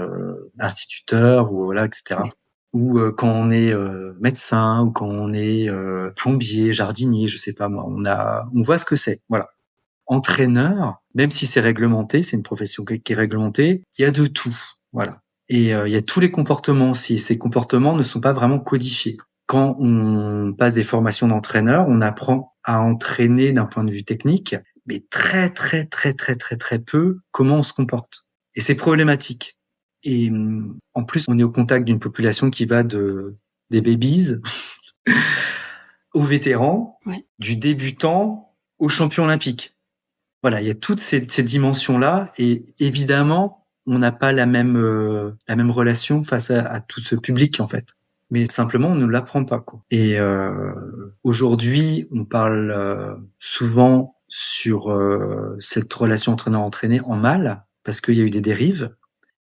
instituteur ou voilà, etc. Ouais. Ou quand on est médecin ou quand on est plombier, jardinier, je sais pas moi, on voit ce que c'est, voilà. Entraîneur, même si c'est réglementé, c'est une profession qui est réglementée, il y a de tout, voilà. Et il y a tous les comportements aussi. Et ces comportements ne sont pas vraiment codifiés. Quand on passe des formations d'entraîneur, on apprend à entraîner d'un point de vue technique, mais très très très très très très peu comment on se comporte. Et c'est problématique. Et en plus, on est au contact d'une population qui va des babies aux vétérans, Ouais. du débutant au champion olympique. Voilà, il y a toutes ces dimensions-là et évidemment, on n'a pas la même relation face à tout ce public en fait. Mais simplement, on ne l'apprend pas, quoi. Et aujourd'hui, on parle souvent sur cette relation entraîneur-entraîné en mal parce qu'il y a eu des dérives.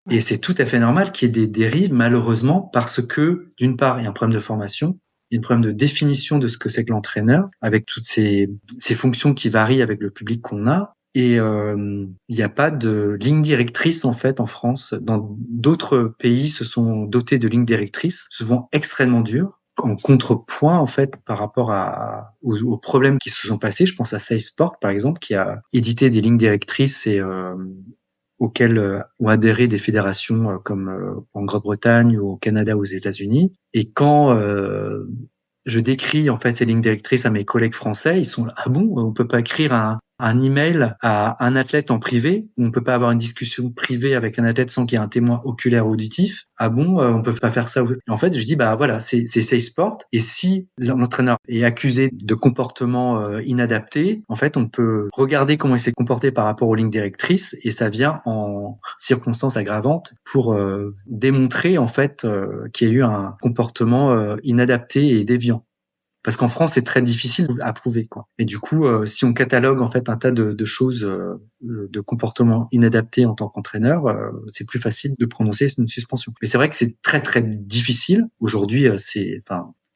Et Ouais. c'est tout à fait normal qu'il y ait des dérives, malheureusement, parce que, d'une part, il y a un problème de formation, il y a un problème de définition de ce que c'est que l'entraîneur, avec toutes ces fonctions qui varient avec le public qu'on a. Et il n'y a pas de ligne directrice, en fait, en France. Dans d'autres pays se sont dotés de lignes directrices, souvent extrêmement dures, en contrepoint, en fait, par rapport aux problèmes qui se sont passés. Je pense à Safe Sport, par exemple, qui a édité des lignes directrices et auxquelles ont adhéré des fédérations comme en Grande-Bretagne ou au Canada ou aux États-Unis. Et quand je décris en fait ces lignes directrices à mes collègues français, ils sont là, ah bon, on peut pas écrire un email à un athlète en privé, on peut pas avoir une discussion privée avec un athlète sans qu'il y ait un témoin oculaire auditif. Ah bon, on peut pas faire ça. Et en fait, je dis voilà, c'est Safe Sport. Et si l'entraîneur est accusé de comportement inadapté, en fait, on peut regarder comment il s'est comporté par rapport aux lignes directrices et ça vient en circonstances aggravantes pour démontrer en fait qu'il y a eu un comportement inadapté et déviant. Parce qu'en France, c'est très difficile à prouver, quoi. Et du coup, si on catalogue en fait un tas de choses, de comportements inadaptés en tant qu'entraîneur, c'est plus facile de prononcer une suspension. Mais c'est vrai que c'est très très difficile. Aujourd'hui,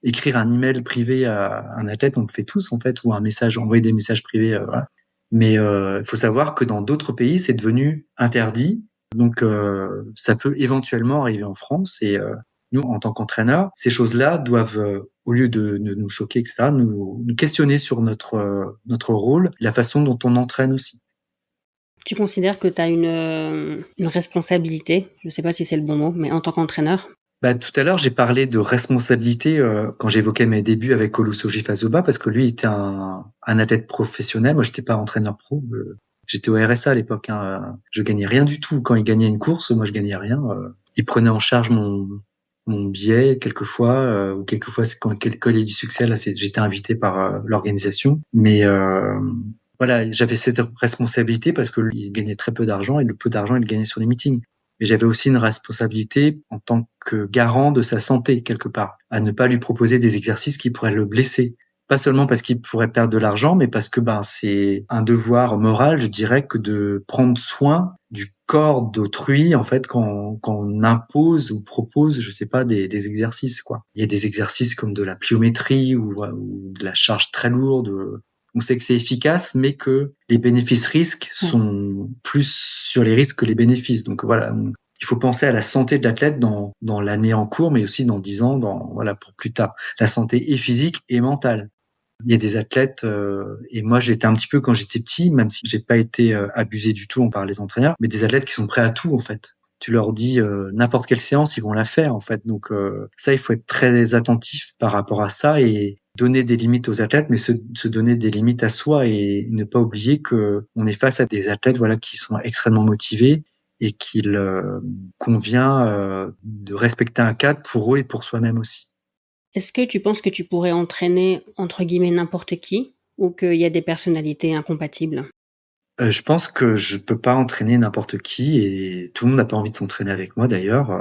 écrire un email privé à un athlète, on le fait tous en fait, ou un message, envoyer des messages privés. Voilà. Mais il faut savoir que dans d'autres pays, c'est devenu interdit. Donc, ça peut éventuellement arriver en France. Et nous, en tant qu'entraîneurs, ces choses-là doivent, au lieu de nous choquer, etc., nous questionner sur notre rôle, la façon dont on entraîne aussi. Tu considères que tu as une responsabilité, je ne sais pas si c'est le bon mot, mais en tant qu'entraîneur? Tout à l'heure, j'ai parlé de responsabilité quand j'évoquais mes débuts avec Olusoji Fazoba, parce que lui était un athlète professionnel. Moi, j'étais pas entraîneur pro. J'étais au RSA à l'époque. Je gagnais rien du tout. Quand il gagnait une course, moi, je gagnais rien. Il prenait en charge mon mon biais quelquefois, ou quelquefois c'est quand il y a du succès, là j'étais invité par l'organisation, mais voilà, j'avais cette responsabilité parce que lui, il gagnait très peu d'argent et le peu d'argent il gagnait sur les meetings. Mais j'avais aussi une responsabilité en tant que garant de sa santé quelque part, à ne pas lui proposer des exercices qui pourraient le blesser. Pas seulement parce qu'il pourrait perdre de l'argent, mais parce que c'est un devoir moral, je dirais, que de prendre soin du corps d'autrui, en fait, quand on impose ou propose, je sais pas, des exercices, quoi. Il y a des exercices comme de la pliométrie ou de la charge très lourde. On sait que c'est efficace, mais que les bénéfices-risques sont plus sur les risques que les bénéfices. Donc voilà, il faut penser à la santé de l'athlète dans l'année en cours, mais aussi dans 10 ans, voilà, pour plus tard. La santé est physique et mentale. Il y a des athlètes, et moi je l'étais un petit peu quand j'étais petit, même si j'ai pas été abusé du tout par les entraîneurs, mais des athlètes qui sont prêts à tout en fait. Tu leur dis n'importe quelle séance, ils vont la faire en fait. Donc ça, il faut être très attentif par rapport à ça et donner des limites aux athlètes, mais se donner des limites à soi et ne pas oublier que on est face à des athlètes voilà qui sont extrêmement motivés et qu'il convient de respecter un cadre pour eux et pour soi-même aussi. Est-ce que tu penses que tu pourrais entraîner, entre guillemets, n'importe qui ou qu'il y a des personnalités incompatibles? Je pense que je peux pas entraîner n'importe qui et tout le monde n'a pas envie de s'entraîner avec moi d'ailleurs,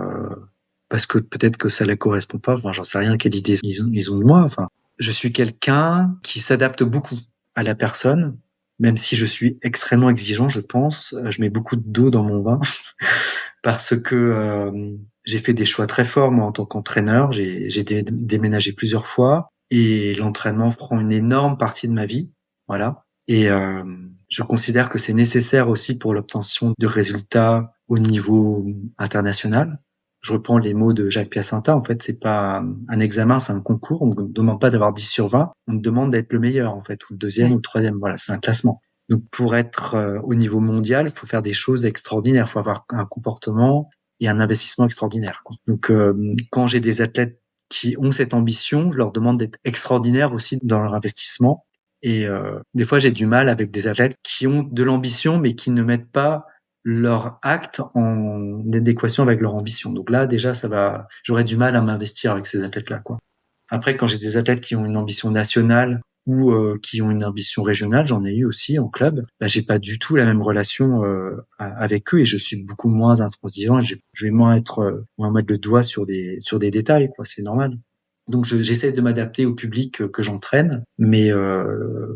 parce que peut-être que ça les correspond pas. Enfin, j'en sais rien quelle idée ils ont de moi. Enfin, je suis quelqu'un qui s'adapte beaucoup à la personne, même si je suis extrêmement exigeant, je pense. Je mets beaucoup d'eau dans mon vin parce que j'ai fait des choix très forts moi en tant qu'entraîneur. J'ai déménagé plusieurs fois et l'entraînement prend une énorme partie de ma vie. Voilà. Et je considère que c'est nécessaire aussi pour l'obtention de résultats au niveau international. Je reprends les mots de Jacques Piacentin. En fait, c'est pas un examen, c'est un concours. On ne demande pas d'avoir 10 sur 20. On me demande d'être le meilleur, en fait, ou le deuxième ou le troisième. Voilà, c'est un classement. Donc, pour être au niveau mondial, il faut faire des choses extraordinaires. Il faut avoir un comportement et un investissement extraordinaire, quoi. Donc, quand j'ai des athlètes qui ont cette ambition, je leur demande d'être extraordinaires aussi dans leur investissement. Et des fois, j'ai du mal avec des athlètes qui ont de l'ambition, mais qui ne mettent pas leur acte en adéquation avec leur ambition. Donc là, déjà, j'aurais du mal à m'investir avec ces athlètes-là, quoi. Après, quand j'ai des athlètes qui ont une ambition nationale ou qui ont une ambition régionale, j'en ai eu aussi en club. Là, j'ai pas du tout la même relation avec eux et je suis beaucoup moins intransigeant. Je vais moins mettre le doigt sur des détails, quoi. C'est normal. Donc j'essaie de m'adapter au public que j'entraîne, mais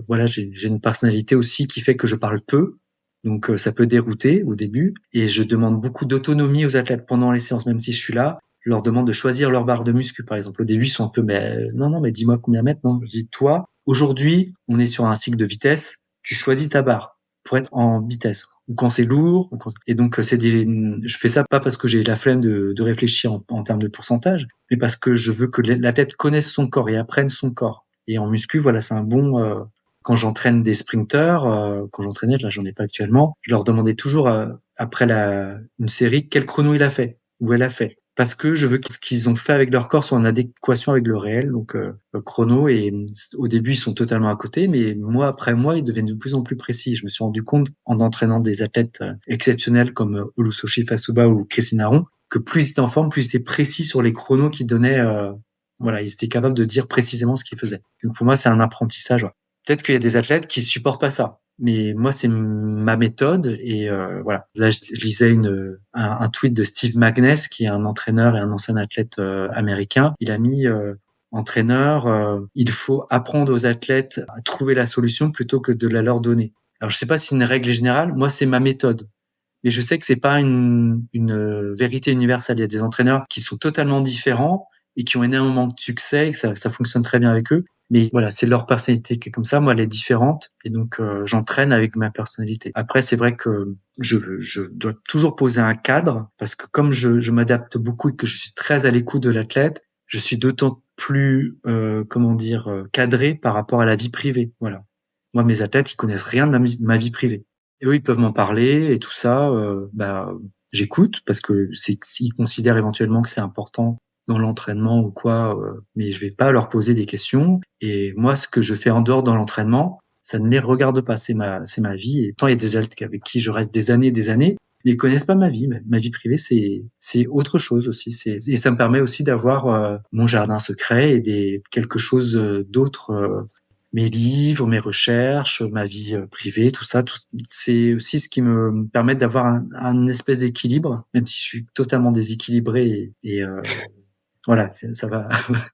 voilà, j'ai une personnalité aussi qui fait que je parle peu. Donc ça peut dérouter au début et je demande beaucoup d'autonomie aux athlètes pendant les séances, même si je suis là. Je leur demande de choisir leur barre de muscu, par exemple. Au début, ils sont un peu, mais non, mais dis-moi combien mettre, non. Je dis, toi, aujourd'hui, on est sur un cycle de vitesse, tu choisis ta barre pour être en vitesse. Ou quand c'est lourd, et donc je fais ça pas parce que j'ai la flemme de réfléchir en termes de pourcentage, mais parce que je veux que l'athlète connaisse son corps et apprenne son corps. Et en muscu, voilà, c'est un bon, quand j'entraîne des sprinteurs, quand j'entraînais, là j'en ai pas actuellement, je leur demandais toujours après une série quel chrono il a fait, ou elle a fait, parce que je veux que ce qu'ils ont fait avec leur corps soit en adéquation avec le réel, donc le chrono. Et au début ils sont totalement à côté, mais mois après mois ils deviennent de plus en plus précis. Je me suis rendu compte en entraînant des athlètes exceptionnels comme Olusoshi Fasuba ou Christine Aron que plus ils étaient en forme, plus ils étaient précis sur les chronos qu'ils donnaient. Voilà, ils étaient capables de dire précisément ce qu'ils faisaient. Donc pour moi c'est un apprentissage. Ouais. Peut-être qu'il y a des athlètes qui supportent pas ça. Mais moi, c'est ma méthode et voilà. Là, je lisais un tweet de Steve Magness, qui est un entraîneur et un ancien athlète américain. Il a mis entraîneur, il faut apprendre aux athlètes à trouver la solution plutôt que de la leur donner. Alors, je sais pas si c'est une règle générale. Moi, c'est ma méthode. Mais je sais que c'est pas une vérité universelle. Il y a des entraîneurs qui sont totalement différents et qui ont énormément de succès et que ça fonctionne très bien avec eux. Mais voilà, c'est leur personnalité qui est comme ça. Moi, elle est différente et donc j'entraîne avec ma personnalité. Après, c'est vrai que je dois toujours poser un cadre parce que comme je m'adapte beaucoup et que je suis très à l'écoute de l'athlète, je suis d'autant plus cadré par rapport à la vie privée. Voilà. Moi, mes athlètes, ils connaissent rien de ma vie privée. Et eux, ils peuvent m'en parler et tout ça. J'écoute parce que s'ils considèrent éventuellement que c'est important dans l'entraînement ou quoi, mais je vais pas leur poser des questions. Et moi, ce que je fais en dehors dans l'entraînement, ça ne les regarde pas. C'est ma vie. Et tant il y a des athlètes avec qui je reste des années, mais ils connaissent pas ma vie. Ma vie privée, c'est autre chose aussi. Et ça me permet aussi d'avoir mon jardin secret et quelque chose d'autre. Mes livres, mes recherches, ma vie privée, tout ça, c'est aussi ce qui me permet d'avoir un espèce d'équilibre, même si je suis totalement déséquilibré et voilà, ça va,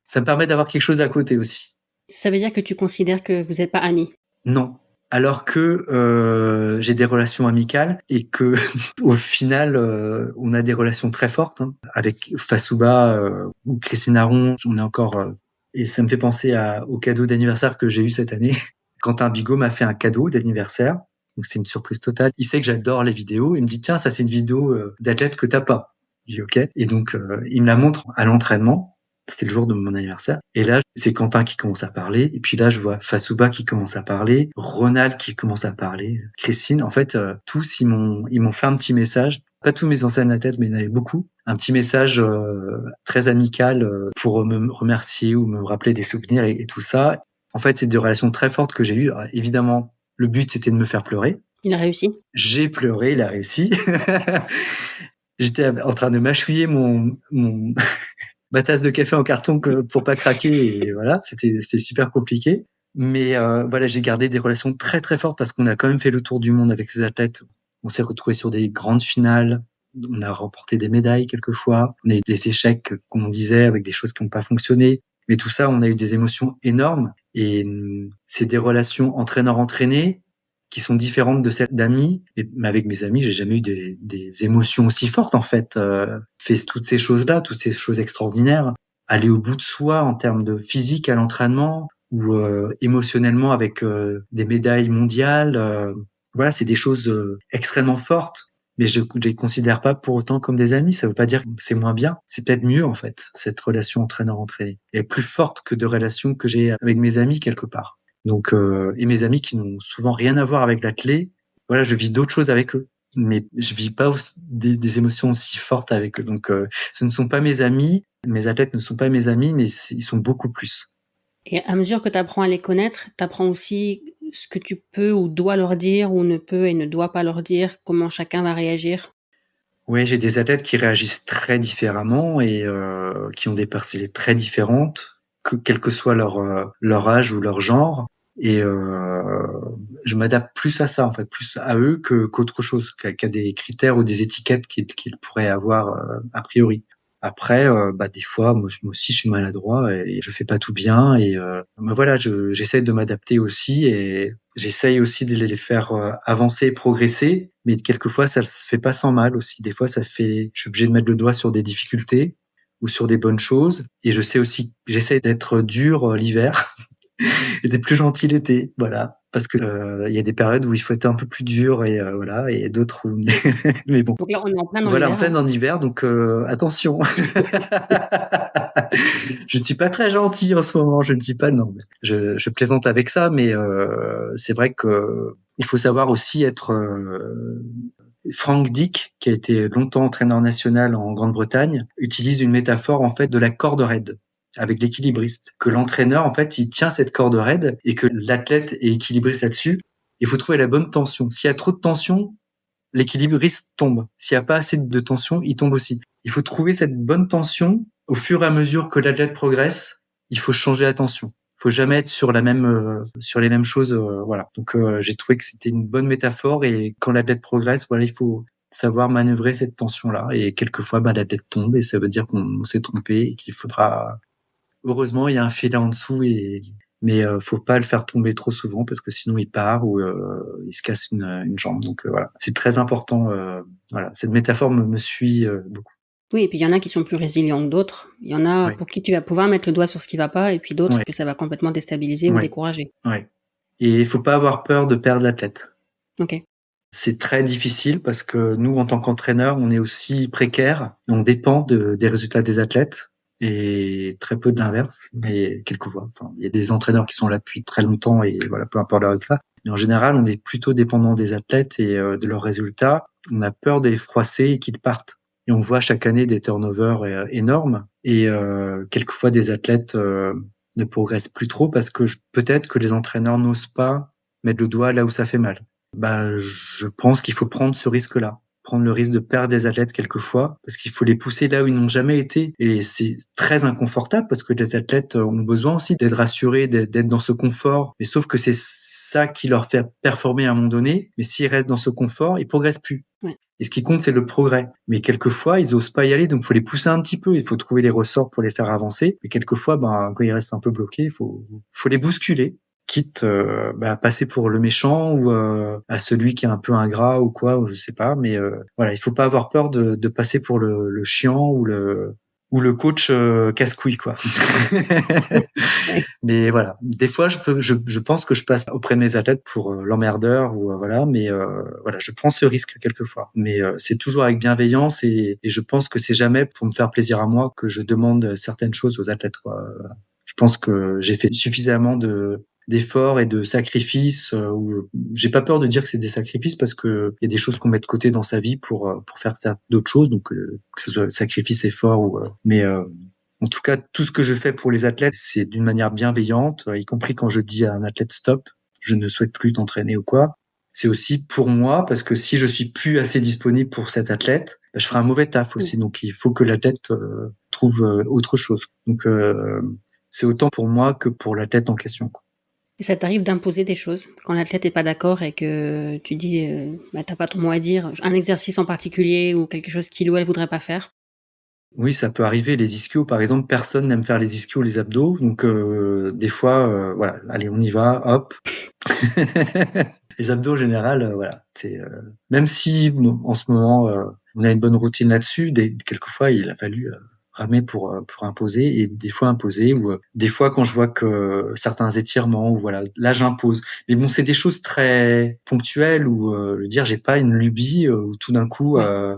ça me permet d'avoir quelque chose à côté aussi. Ça veut dire que tu considères que vous n'êtes pas amis? Non. Alors que j'ai des relations amicales et que au final on a des relations très fortes hein. Avec Fasouba ou Christine Aron, on est encore et ça me fait penser au cadeau d'anniversaire que j'ai eu cette année. Quentin Bigot m'a fait un cadeau d'anniversaire, donc c'est une surprise totale. Il sait que j'adore les vidéos, il me dit tiens ça c'est une vidéo d'athlète que t'as pas. Je dis ok et donc il me la montre à l'entraînement. C'était le jour de mon anniversaire. Et là, c'est Quentin qui commence à parler. Et puis là, je vois Fasouba qui commence à parler, Ronald qui commence à parler, Christine. En fait, tous, ils m'ont fait un petit message. Pas tous mes anciens athlètes, mais il y en avait beaucoup. Un petit message très amical pour me remercier ou me rappeler des souvenirs et tout ça. En fait, c'est des relations très fortes que j'ai eues. Alors, évidemment, le but, c'était de me faire pleurer. Il a réussi? J'ai pleuré, il a réussi. J'étais en train de mâchouiller ma tasse de café en carton pour pas craquer et voilà, c'était super compliqué. Mais voilà, j'ai gardé des relations très très fortes parce qu'on a quand même fait le tour du monde avec ces athlètes. On s'est retrouvés sur des grandes finales, on a remporté des médailles quelquefois, on a eu des échecs comme on disait avec des choses qui n'ont pas fonctionné. Mais tout ça, on a eu des émotions énormes et c'est des relations entraîneur-entraîné qui sont différentes de celles d'amis. Mais avec mes amis, j'ai jamais eu des émotions aussi fortes en fait. Fait toutes ces choses-là, toutes ces choses extraordinaires, aller au bout de soi en termes de physique à l'entraînement ou émotionnellement avec des médailles mondiales. Voilà, c'est des choses extrêmement fortes. Mais je les considère pas pour autant comme des amis. Ça veut pas dire que c'est moins bien. C'est peut-être mieux en fait cette relation entraîneur-entraîné. Elle est plus forte que de relations que j'ai avec mes amis quelque part. Donc et mes amis qui n'ont souvent rien à voir avec l'athlé, voilà, je vis d'autres choses avec eux, mais je vis pas des émotions aussi fortes avec eux. Donc ce ne sont pas mes amis, mes athlètes ne sont pas mes amis, mais ils sont beaucoup plus. Et à mesure que tu apprends à les connaître, tu apprends aussi ce que tu peux ou dois leur dire ou ne peux et ne dois pas leur dire, comment chacun va réagir. Ouais, j'ai des athlètes qui réagissent très différemment et qui ont des personnalités très différentes, quel que soit leur âge ou leur genre. Et je m'adapte plus à ça, en fait, plus à eux qu'autre chose, qu'à des critères ou des étiquettes qu'ils pourraient avoir a priori. Après, des fois, moi aussi, je suis maladroit et je fais pas tout bien. Et mais voilà, j'essaie de m'adapter aussi et j'essaye aussi de les faire avancer et progresser. Mais quelquefois, ça se fait pas sans mal aussi. Des fois, je suis obligé de mettre le doigt sur des difficultés ou sur des bonnes choses. Et je sais aussi, j'essaie d'être dur l'hiver et d'être plus gentil l'été. Voilà. Parce que il y a des périodes où il faut être un peu plus dur et voilà, et d'autres où mais bon. Donc là, on est en plein dans Voilà, en l'hiver. plein en hiver, donc attention. Je ne suis pas très gentil en ce moment, je ne dis pas non. Je plaisante avec ça, mais c'est vrai que il faut savoir aussi être Frank Dick, qui a été longtemps entraîneur national en Grande-Bretagne, utilise une métaphore en fait de la corde raide avec l'équilibriste, que l'entraîneur en fait il tient cette corde raide et que l'athlète est équilibriste là-dessus. Il faut trouver la bonne tension. S'il y a trop de tension, l'équilibriste tombe. S'il n'y a pas assez de tension, il tombe aussi. Il faut trouver cette bonne tension au fur et à mesure que l'athlète progresse. Il faut changer la tension. Il faut jamais être sur sur les mêmes choses. Voilà. Donc j'ai trouvé que c'était une bonne métaphore et quand l'athlète progresse, voilà, il faut savoir manœuvrer cette tension-là. Et quelquefois, l'athlète tombe et ça veut dire qu'on s'est trompé et qu'il faudra. Heureusement, il y a un filet en dessous mais faut pas le faire tomber trop souvent parce que sinon il part ou il se casse une jambe. Donc voilà, c'est très important. Voilà, cette métaphore me suit beaucoup. Oui, et puis il y en a qui sont plus résilients que d'autres. Il y en a Ouais, pour qui tu vas pouvoir mettre le doigt sur ce qui va pas, et puis d'autres ouais, que ça va complètement déstabiliser ou ouais, décourager. ouais. Et il faut pas avoir peur de perdre l'athlète. Ok. C'est très difficile parce que nous, en tant qu'entraîneurs, on est aussi précaires. On dépend des résultats des athlètes et très peu de l'inverse. Mais quelquefois, enfin, il y a des entraîneurs qui sont là depuis très longtemps et voilà, peu importe leurs résultats. Mais en général, on est plutôt dépendant des athlètes et de leurs résultats. On a peur de les froisser et qu'ils partent. Et on voit chaque année des turnovers énormes et quelquefois des athlètes ne progressent plus trop parce que peut-être que les entraîneurs n'osent pas mettre le doigt là où ça fait mal. Je pense qu'il faut prendre ce risque-là. prendre le risque de perdre des athlètes quelquefois, parce qu'il faut les pousser là où ils n'ont jamais été. Et c'est très inconfortable parce que les athlètes ont besoin aussi d'être rassurés, d'être dans ce confort. Mais sauf que c'est ça qui leur fait performer à un moment donné. Mais s'ils restent dans ce confort, ils progressent plus. Ouais. Et ce qui compte, c'est le progrès. Mais quelquefois, ils osent pas y aller, donc il faut les pousser un petit peu. Il faut trouver les ressorts pour les faire avancer. Et quelquefois, quand ils restent un peu bloqués, il faut les bousculer, quitte à passer pour le méchant ou à celui qui est un peu ingrat ou quoi, ou je sais pas. Mais voilà, il faut pas avoir peur de passer pour le chiant ou le coach casse-couille, quoi. Ouais. Mais voilà, des fois je pense que je passe auprès de mes athlètes pour l'emmerdeur ou voilà, mais voilà, je prends ce risque quelquefois. Mais c'est toujours avec bienveillance et je pense que c'est jamais pour me faire plaisir à moi que je demande certaines choses aux athlètes, quoi. Je pense que j'ai fait suffisamment d'efforts et de sacrifices où j'ai pas peur de dire que c'est des sacrifices parce que il y a des choses qu'on met de côté dans sa vie pour faire d'autres choses, donc que ce soit sacrifice, effort ou mais en tout cas, tout ce que je fais pour les athlètes, c'est d'une manière bienveillante, y compris quand je dis à un athlète stop, je ne souhaite plus t'entraîner ou quoi. C'est aussi pour moi, parce que si je suis plus assez disponible pour cet athlète, je ferai un mauvais taf aussi. Donc il faut que l'athlète trouve autre chose. Donc c'est autant pour moi que pour l'athlète en question, quoi. Et ça t'arrive d'imposer des choses quand l'athlète est pas d'accord et que tu dis t'as pas ton mot à dire, un exercice en particulier ou quelque chose qu'il ou elle voudrait pas faire? Oui, ça peut arriver. Les ischios, par exemple, personne n'aime faire les ischios, les abdos. Donc, des fois, voilà, allez, on y va, hop. Les abdos, en général, voilà. Même si, en ce moment, on a une bonne routine là-dessus, quelquefois, il a fallu ramer pour imposer et des fois imposer ou des fois quand je vois que certains étirements ou voilà, là j'impose. Mais bon, c'est des choses très ponctuelles où le dire j'ai pas une lubie où tout d'un coup Ouais.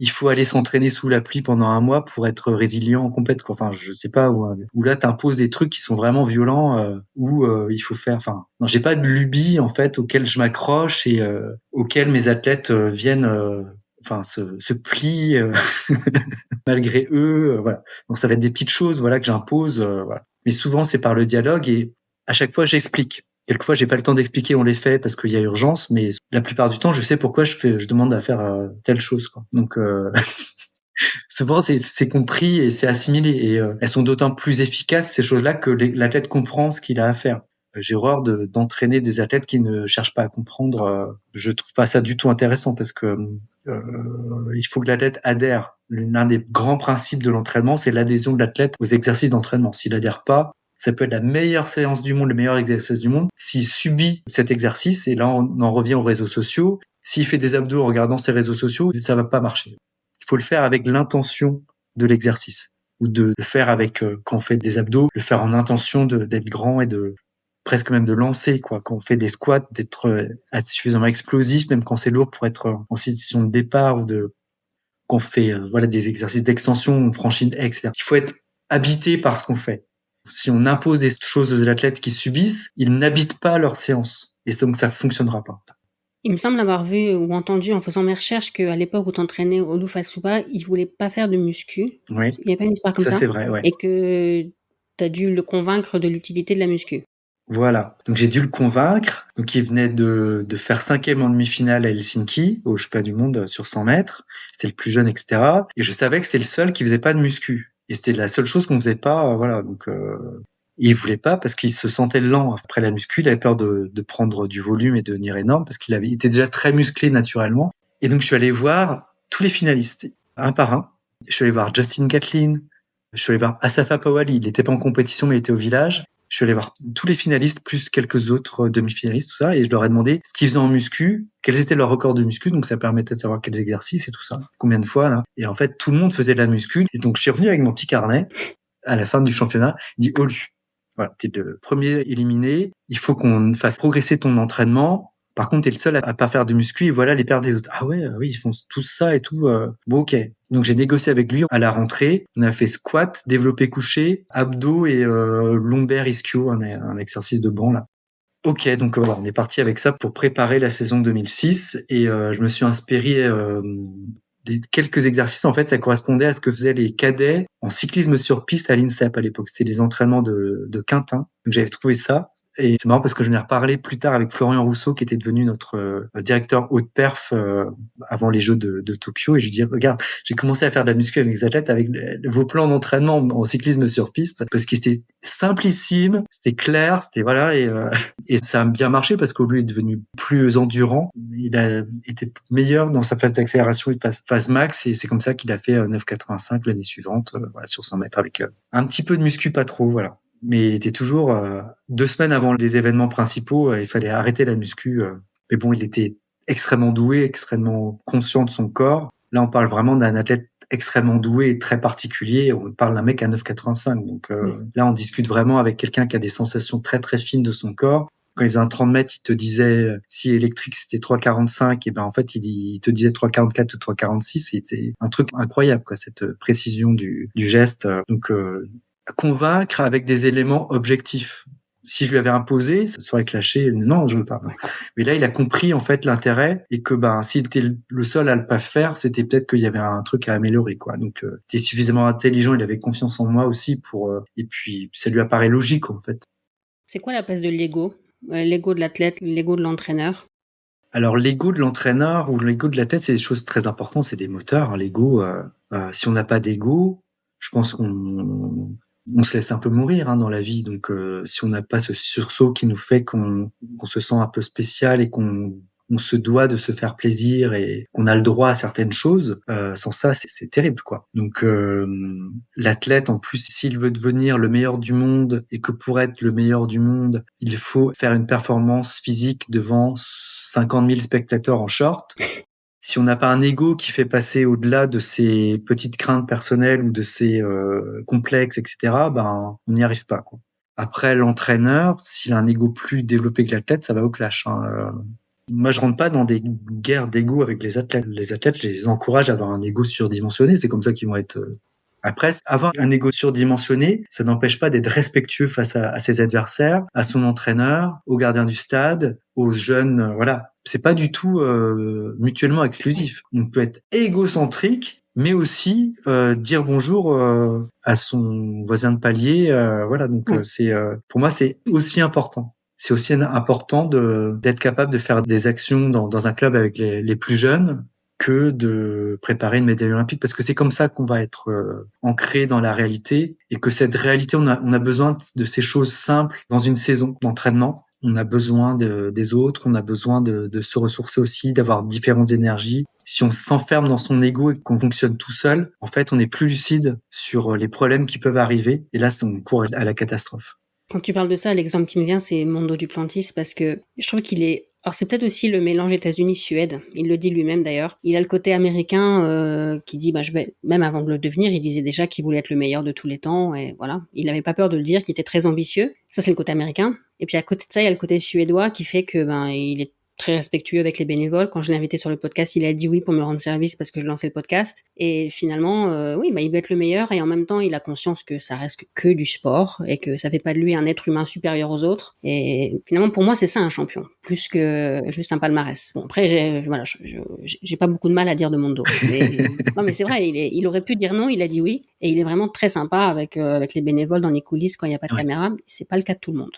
il faut aller s'entraîner sous la pluie pendant un mois pour être résilient en compète, quoi. Enfin, je sais pas où là t'imposes des trucs qui sont vraiment violents où il faut faire. Enfin, non, j'ai pas de lubie en fait auquel je m'accroche et auquel mes athlètes viennent. Enfin, se plient malgré eux. Voilà. Donc ça va être des petites choses, voilà, que j'impose. Voilà. Mais souvent c'est par le dialogue et à chaque fois j'explique. Quelquefois, j'ai pas le temps d'expliquer, on les fait parce qu'il y a urgence, mais la plupart du temps, je sais pourquoi je demande à faire telle chose, quoi. Donc, souvent, c'est compris et c'est assimilé et elles sont d'autant plus efficaces, ces choses-là, que l'athlète comprend ce qu'il a à faire. J'ai horreur d'entraîner des athlètes qui ne cherchent pas à comprendre. Je trouve pas ça du tout intéressant parce que il faut que l'athlète adhère. L'un des grands principes de l'entraînement, c'est l'adhésion de l'athlète aux exercices d'entraînement. S'il adhère pas, ça peut être la meilleure séance du monde, le meilleur exercice du monde. S'il subit cet exercice, et là on en revient aux réseaux sociaux, s'il fait des abdos en regardant ses réseaux sociaux, ça va pas marcher. Il faut le faire avec l'intention de l'exercice ou de le faire avec quand on fait des abdos, le faire en intention d'être grand et de presque même de lancer, quoi. Quand on fait des squats, d'être suffisamment explosif, même quand c'est lourd pour être en situation de départ ou qu'on fait voilà des exercices d'extension, on franchit une haie, etc. Il faut être habité par ce qu'on fait. Si on impose des choses aux athlètes qui subissent, ils n'habitent pas leur séance et donc ça fonctionnera pas. Il me semble avoir vu ou entendu en faisant mes recherches qu'à l'époque où t'entraînais Olufa Suba, il voulait pas faire de muscu. Oui, Il y a pas une histoire comme ça ça? c'est vrai, ouais. Et que t'as dû le convaincre de l'utilité de la muscu. Voilà. Donc j'ai dû le convaincre. Donc il venait de faire 5e en demi-finale à Helsinki, au championnat du monde sur 100 mètres. C'était le plus jeune, etc. Et je savais que c'était le seul qui faisait pas de muscu. Et c'était la seule chose qu'on faisait pas, voilà. Donc il voulait pas parce qu'il se sentait lent après la muscu. Il avait peur de prendre du volume et de devenir énorme parce il était déjà très musclé naturellement. Et donc je suis allé voir tous les finalistes, un par un. Je suis allé voir Justin Gatlin. Je suis allé voir Asafa Powali. Il n'était pas en compétition, mais il était au village. Je suis allé voir tous les finalistes, plus quelques autres demi-finalistes, tout ça, et je leur ai demandé ce qu'ils faisaient en muscu, quels étaient leurs records de muscu, donc ça permettait de savoir quels exercices et tout ça, combien de fois, là. Et en fait, tout le monde faisait de la muscu. Et donc, je suis revenu avec mon petit carnet, à la fin du championnat, il dit, Olu, voilà, t'es le premier éliminé, il faut qu'on fasse progresser ton entraînement. Par contre, t'es le seul à pas faire de muscu et voilà les pertes des autres. Ah ouais, oui, ils font tous ça et tout. Bon, ok. Donc j'ai négocié avec lui à la rentrée. On a fait squat, développé couché, abdos et lombaire ischio, un exercice de banc là. Ok, donc voilà, on est parti avec ça pour préparer la saison 2006 et je me suis inspiré des quelques exercices. En fait, ça correspondait à ce que faisaient les cadets en cyclisme sur piste à l'INSEP à l'époque. C'était les entraînements de Quintin. Donc j'avais trouvé ça. Et c'est marrant parce que je n'ai reparlé plus tard avec Florian Rousseau, qui était devenu notre directeur haute perf avant les Jeux de Tokyo. Et je lui dis, regarde, j'ai commencé à faire de la muscu avec mes athlètes avec vos plans d'entraînement en cyclisme sur piste, parce que c'était simplissime, c'était clair, c'était voilà, et ça a bien marché parce qu'au lieu il est devenu plus endurant, il a été meilleur dans sa phase d'accélération et phase max, et c'est comme ça qu'il a fait 9,85 l'année suivante, voilà, sur 100 mètres avec un petit peu de muscu, pas trop, voilà. Mais il était toujours 2 semaines avant les événements principaux, il fallait arrêter la muscu. Mais bon, il était extrêmement doué, extrêmement conscient de son corps. Là, on parle vraiment d'un athlète extrêmement doué et très particulier. On parle d'un mec à 9,85. Donc là, on discute vraiment avec quelqu'un qui a des sensations très très fines de son corps. Quand il faisait un 30 mètres, il te disait si électrique c'était 3,45, et ben en fait il te disait 3,44 ou 3,46. C'était un truc incroyable, quoi, cette précision du geste. Donc convaincre avec des éléments objectifs. Si je lui avais imposé, ça serait clashé. Non, je veux pas. Mais là, il a compris en fait l'intérêt, et que s'il était le seul à le pas faire, c'était peut-être qu'il y avait un truc à améliorer, quoi. Donc, il était suffisamment intelligent, il avait confiance en moi aussi pour. Et puis, ça lui apparaît logique en fait. C'est quoi la place de l'ego? L'ego de l'athlète, l'ego de l'entraîneur? Alors, l'ego de l'entraîneur ou l'ego de l'athlète, c'est des choses très importantes, c'est des moteurs. Hein. L'ego, si on n'a pas d'ego, je pense qu'on se laisse un peu mourir dans la vie. Donc, si on n'a pas ce sursaut qui nous fait qu'on se sent un peu spécial et qu'on se doit de se faire plaisir et qu'on a le droit à certaines choses, sans ça, c'est terrible, quoi. Donc, l'athlète, en plus, s'il veut devenir le meilleur du monde, et que pour être le meilleur du monde, il faut faire une performance physique devant 50 000 spectateurs en short. Si on n'a pas un ego qui fait passer au-delà de ses petites craintes personnelles ou de ses complexes, etc., on n'y arrive pas, quoi. Après, l'entraîneur, s'il a un ego plus développé que l'athlète, ça va au clash. Moi, je rentre pas dans des guerres d'ego avec les athlètes. Les athlètes, je les encourage à avoir un ego surdimensionné. C'est comme ça qu'ils vont être. Après, avoir un ego surdimensionné, ça n'empêche pas d'être respectueux face à ses adversaires, à son entraîneur, aux gardiens du stade, aux jeunes. Voilà, c'est pas du tout mutuellement exclusif. On peut être égocentrique, mais aussi dire bonjour à son voisin de palier. Voilà, donc c'est pour moi c'est aussi important. C'est aussi important d'être capable de faire des actions dans un club avec les plus jeunes que de préparer une médaille olympique, parce que c'est comme ça qu'on va être ancré dans la réalité, et que cette réalité, on a besoin de ces choses simples dans une saison d'entraînement. On a besoin des autres, on a besoin de se ressourcer aussi, d'avoir différentes énergies. Si on s'enferme dans son ego et qu'on fonctionne tout seul, en fait, on est plus lucide sur les problèmes qui peuvent arriver, et là, on court à la catastrophe. Quand tu parles de ça, l'exemple qui me vient, c'est Mondo Duplantis, parce que je trouve qu'il est... Alors c'est peut-être aussi le mélange États-Unis-Suède, il le dit lui-même d'ailleurs. Il a le côté américain qui dit, je vais... Même avant de le devenir, il disait déjà qu'il voulait être le meilleur de tous les temps, et voilà. Il n'avait pas peur de le dire, qu'il était très ambitieux. Ça, c'est le côté américain. Et puis à côté de ça, il y a le côté suédois qui fait que il est très respectueux avec les bénévoles. Quand je l'ai invité sur le podcast, il a dit oui pour me rendre service parce que je lançais le podcast. Et finalement, il veut être le meilleur, et en même temps, il a conscience que ça reste que du sport et que ça fait pas de lui un être humain supérieur aux autres. Et finalement, pour moi, c'est ça un champion, plus que juste un palmarès. Bon, après, j'ai pas beaucoup de mal à dire de Mondo. Mais, non, mais c'est vrai, il aurait pu dire non, il a dit oui. Et il est vraiment très sympa avec les bénévoles dans les coulisses quand il n'y a pas de caméra. C'est pas le cas de tout le monde.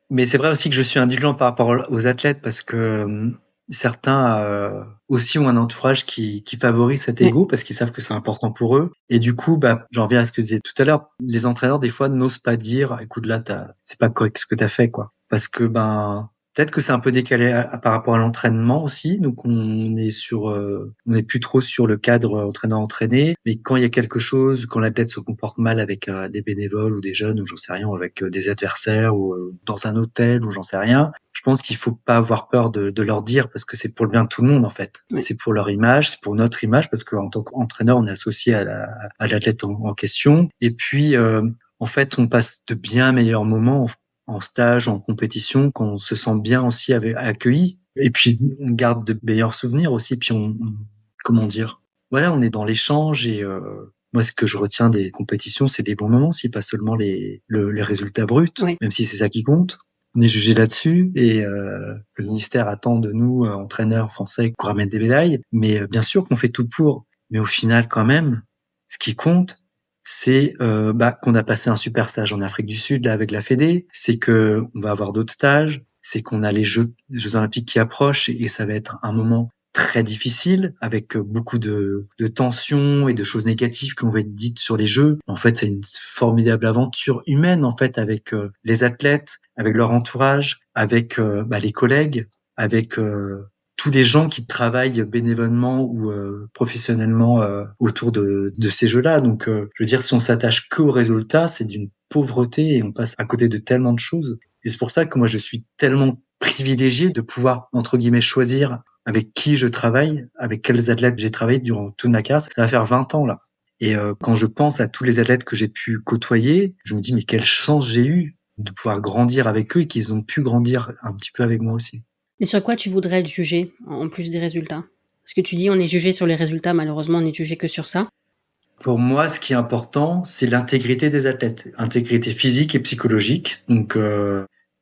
Mais c'est vrai aussi que je suis indulgent par rapport aux athlètes, parce que certains aussi ont un entourage qui favorise cet ego, parce qu'ils savent que c'est important pour eux. Et du coup, j'en reviens à ce que je disais tout à l'heure, les entraîneurs des fois n'osent pas dire écoute, là c'est pas correct ce que t'as fait, quoi. Parce que peut-être que c'est un peu décalé par rapport à l'entraînement aussi. Donc on est plus trop sur le cadre entraîneur-entraîné. Mais quand il y a quelque chose, quand l'athlète se comporte mal avec des bénévoles ou des jeunes, ou j'en sais rien, avec des adversaires, ou dans un hôtel, ou j'en sais rien, je pense qu'il faut pas avoir peur de leur dire, parce que c'est pour le bien de tout le monde en fait. Oui. C'est pour leur image, c'est pour notre image, parce qu'en tant qu'entraîneur, on est associé à l'athlète en question. Et puis en fait, on passe de bien meilleurs moments en stage, en compétition, quand on se sent bien aussi accueilli. Et puis, on garde de meilleurs souvenirs aussi. Puis, comment dire, voilà, on est dans l'échange. Et moi, ce que je retiens des compétitions, c'est les bons moments, si pas seulement les résultats bruts, oui. Même si c'est ça qui compte. On est jugé là-dessus, et le ministère attend de nous, entraîneurs français, qu'on ramène des médailles. Mais bien sûr qu'on fait tout pour. Mais au final, quand même, ce qui compte, c'est qu'on a passé un super stage en Afrique du Sud là avec la Fédé, c'est que on va avoir d'autres stages, c'est qu'on a les Jeux Olympiques qui approchent et ça va être un moment très difficile avec beaucoup de tensions et de choses négatives qui vont être dites sur les Jeux. En fait, c'est une formidable aventure humaine en fait avec les athlètes, avec leur entourage, avec les collègues, avec tous les gens qui travaillent bénévolement ou professionnellement autour de ces jeux-là. Donc, je veux dire, si on s'attache que aux résultats, c'est d'une pauvreté et on passe à côté de tellement de choses. Et c'est pour ça que moi, je suis tellement privilégié de pouvoir, entre guillemets, choisir avec qui je travaille, avec quels athlètes j'ai travaillé durant toute ma carrière. Ça va faire 20 ans, là. Et quand je pense à tous les athlètes que j'ai pu côtoyer, je me dis, mais quelle chance j'ai eu de pouvoir grandir avec eux et qu'ils ont pu grandir un petit peu avec moi aussi. Mais sur quoi tu voudrais être jugé, en plus des résultats? Parce que tu dis on est jugé sur les résultats, malheureusement on n'est jugé que sur ça. Pour moi, ce qui est important, c'est l'intégrité des athlètes, intégrité physique et psychologique. Donc,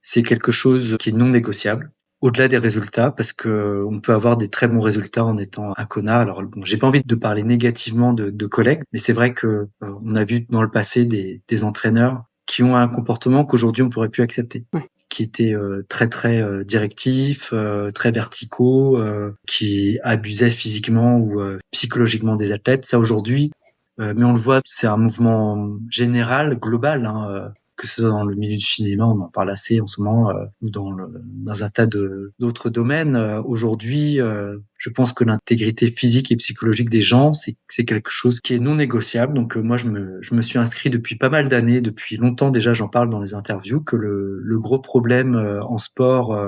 c'est quelque chose qui est non négociable. Au-delà des résultats, parce que on peut avoir des très bons résultats en étant un connard. Alors, bon, j'ai pas envie de parler négativement de collègues, mais c'est vrai que on a vu dans le passé des entraîneurs qui ont un comportement qu'aujourd'hui on pourrait plus accepter. Ouais. Qui étaient très très directifs, très verticaux, qui abusaient physiquement ou psychologiquement des athlètes. Ça aujourd'hui, mais on le voit, c'est un mouvement général, global, que ce soit dans le milieu du cinéma, on en parle assez en ce moment, ou dans un tas d'autres domaines. Aujourd'hui, je pense que l'intégrité physique et psychologique des gens, c'est quelque chose qui est non négociable. Donc moi, je me suis inscrit depuis pas mal d'années, depuis longtemps déjà, j'en parle dans les interviews, que le gros problème en sport,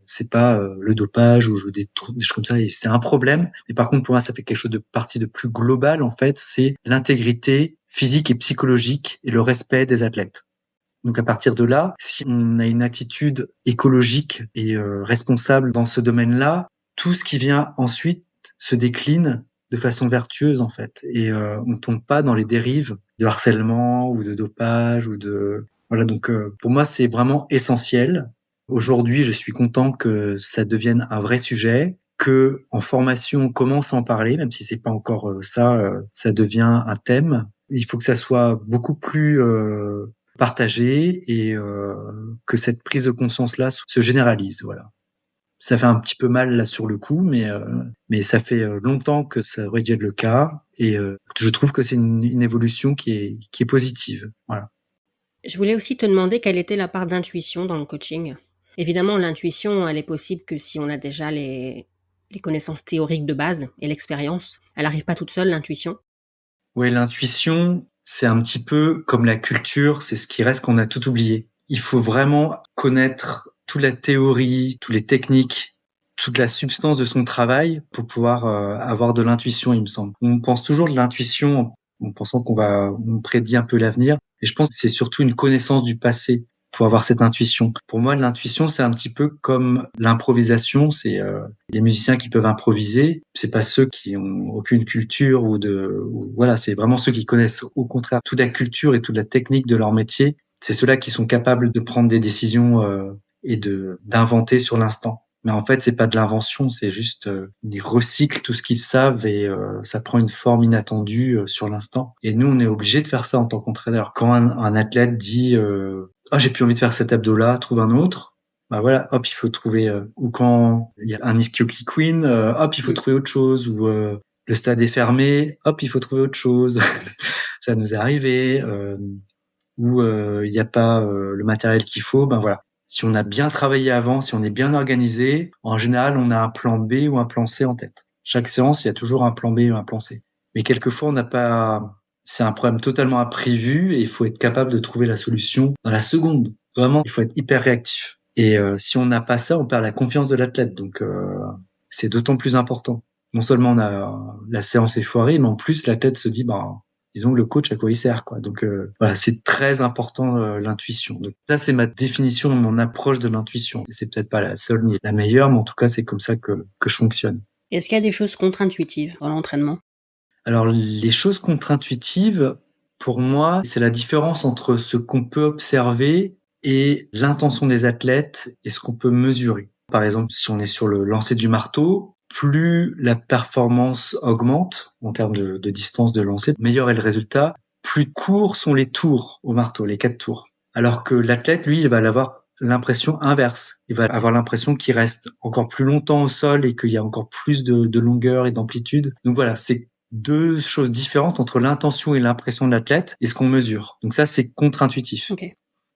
c'est pas le dopage ou des choses comme ça, et c'est un problème. Mais par contre, pour moi, ça fait quelque chose de partie de plus global, en fait, c'est l'intégrité physique et psychologique et le respect des athlètes. Donc à partir de là, si on a une attitude écologique et responsable dans ce domaine-là, tout ce qui vient ensuite se décline de façon vertueuse en fait, et on tombe pas dans les dérives de harcèlement ou de dopage ou de voilà. Donc pour moi, c'est vraiment essentiel. Aujourd'hui, je suis content que ça devienne un vrai sujet, que en formation on commence à en parler, même si c'est pas encore ça devient un thème. Il faut que ça soit beaucoup plus partagé et que cette prise de conscience-là se généralise. Voilà. Ça fait un petit peu mal là sur le coup, mais ça fait longtemps que ça aurait dû être le cas et je trouve que c'est une évolution qui est positive. Voilà. Je voulais aussi te demander quelle était la part d'intuition dans le coaching. Évidemment, l'intuition, elle est possible que si on a déjà les connaissances théoriques de base et l'expérience. Elle n'arrive pas toute seule, l'intuition. Ouais, l'intuition, c'est un petit peu comme la culture, c'est ce qui reste qu'on a tout oublié. Il faut vraiment connaître toute la théorie, toutes les techniques, toute la substance de son travail pour pouvoir avoir de l'intuition, il me semble. On pense toujours de l'intuition en pensant on prédit un peu l'avenir, et je pense que c'est surtout une connaissance du passé pour avoir cette intuition. Pour moi, l'intuition, c'est un petit peu comme l'improvisation. C'est les musiciens qui peuvent improviser. C'est pas ceux qui ont aucune culture voilà. C'est vraiment ceux qui connaissent au contraire toute la culture et toute la technique de leur métier. C'est ceux-là qui sont capables de prendre des décisions et d'inventer sur l'instant. Mais en fait, c'est pas de l'invention, c'est juste ils recyclent tout ce qu'ils savent et ça prend une forme inattendue sur l'instant. Et nous, on est obligé de faire ça en tant qu'entraîneur. Quand un athlète dit ah, j'ai plus envie de faire cet abdo-là, trouve un autre. Bah voilà, hop, il faut trouver ou quand il y a un ischio qui queen, hop, il faut trouver autre chose ou le stade est fermé, hop, il faut trouver autre chose. Ça nous est arrivé où il n'y a pas le matériel qu'il faut, ben voilà. Si on a bien travaillé avant, si on est bien organisé, en général, on a un plan B ou un plan C en tête. Chaque séance, il y a toujours un plan B ou un plan C. Mais quelquefois, on n'a pas. C'est un problème totalement imprévu et il faut être capable de trouver la solution dans la seconde. Vraiment, il faut être hyper réactif. Et si on n'a pas ça, on perd la confiance de l'athlète. Donc, c'est d'autant plus important. Non seulement on a la séance est foirée, mais en plus l'athlète se dit, ben, disons le coach à quoi il sert, quoi. Donc voilà, c'est très important l'intuition. Donc ça, c'est ma définition, mon approche de l'intuition. C'est peut-être pas la seule ni la meilleure, mais en tout cas c'est comme ça que je fonctionne. Est-ce qu'il y a des choses contre-intuitives dans l'entraînement? Alors les choses contre-intuitives, pour moi, c'est la différence entre ce qu'on peut observer et l'intention des athlètes et ce qu'on peut mesurer. Par exemple, si on est sur le lancer du marteau, plus la performance augmente en termes de distance de lancer, meilleur est le résultat. plus courts sont les tours au marteau, les 4 tours. Alors que l'athlète, lui, il va avoir l'impression inverse. Il va avoir l'impression qu'il reste encore plus longtemps au sol et qu'il y a encore plus de longueur et d'amplitude. Donc voilà, c'est deux choses différentes entre l'intention et l'impression de l'athlète et ce qu'on mesure. Donc ça, c'est contre-intuitif. Ok.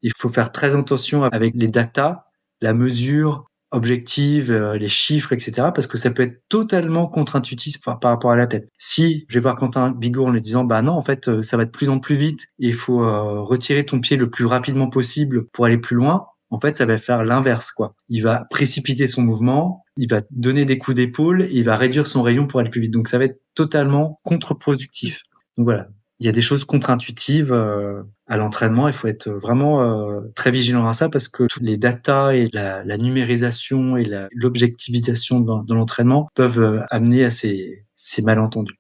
Il faut faire très attention avec les datas, la mesure objective, les chiffres, etc. parce que ça peut être totalement contre-intuitif par rapport à l'athlète. Si je vais voir Quentin Bigot en lui disant bah non, en fait, ça va de plus en plus vite et il faut retirer ton pied le plus rapidement possible pour aller plus loin, en fait, ça va faire l'inverse, quoi. Il va précipiter son mouvement, il va donner des coups d'épaule et il va réduire son rayon pour aller plus vite. Donc ça va être totalement contre-productif. Donc voilà, il y a des choses contre-intuitives à l'entraînement. Il faut être vraiment très vigilant à ça parce que toutes les datas et la numérisation et l'objectivisation dans l'entraînement peuvent amener à ces malentendus.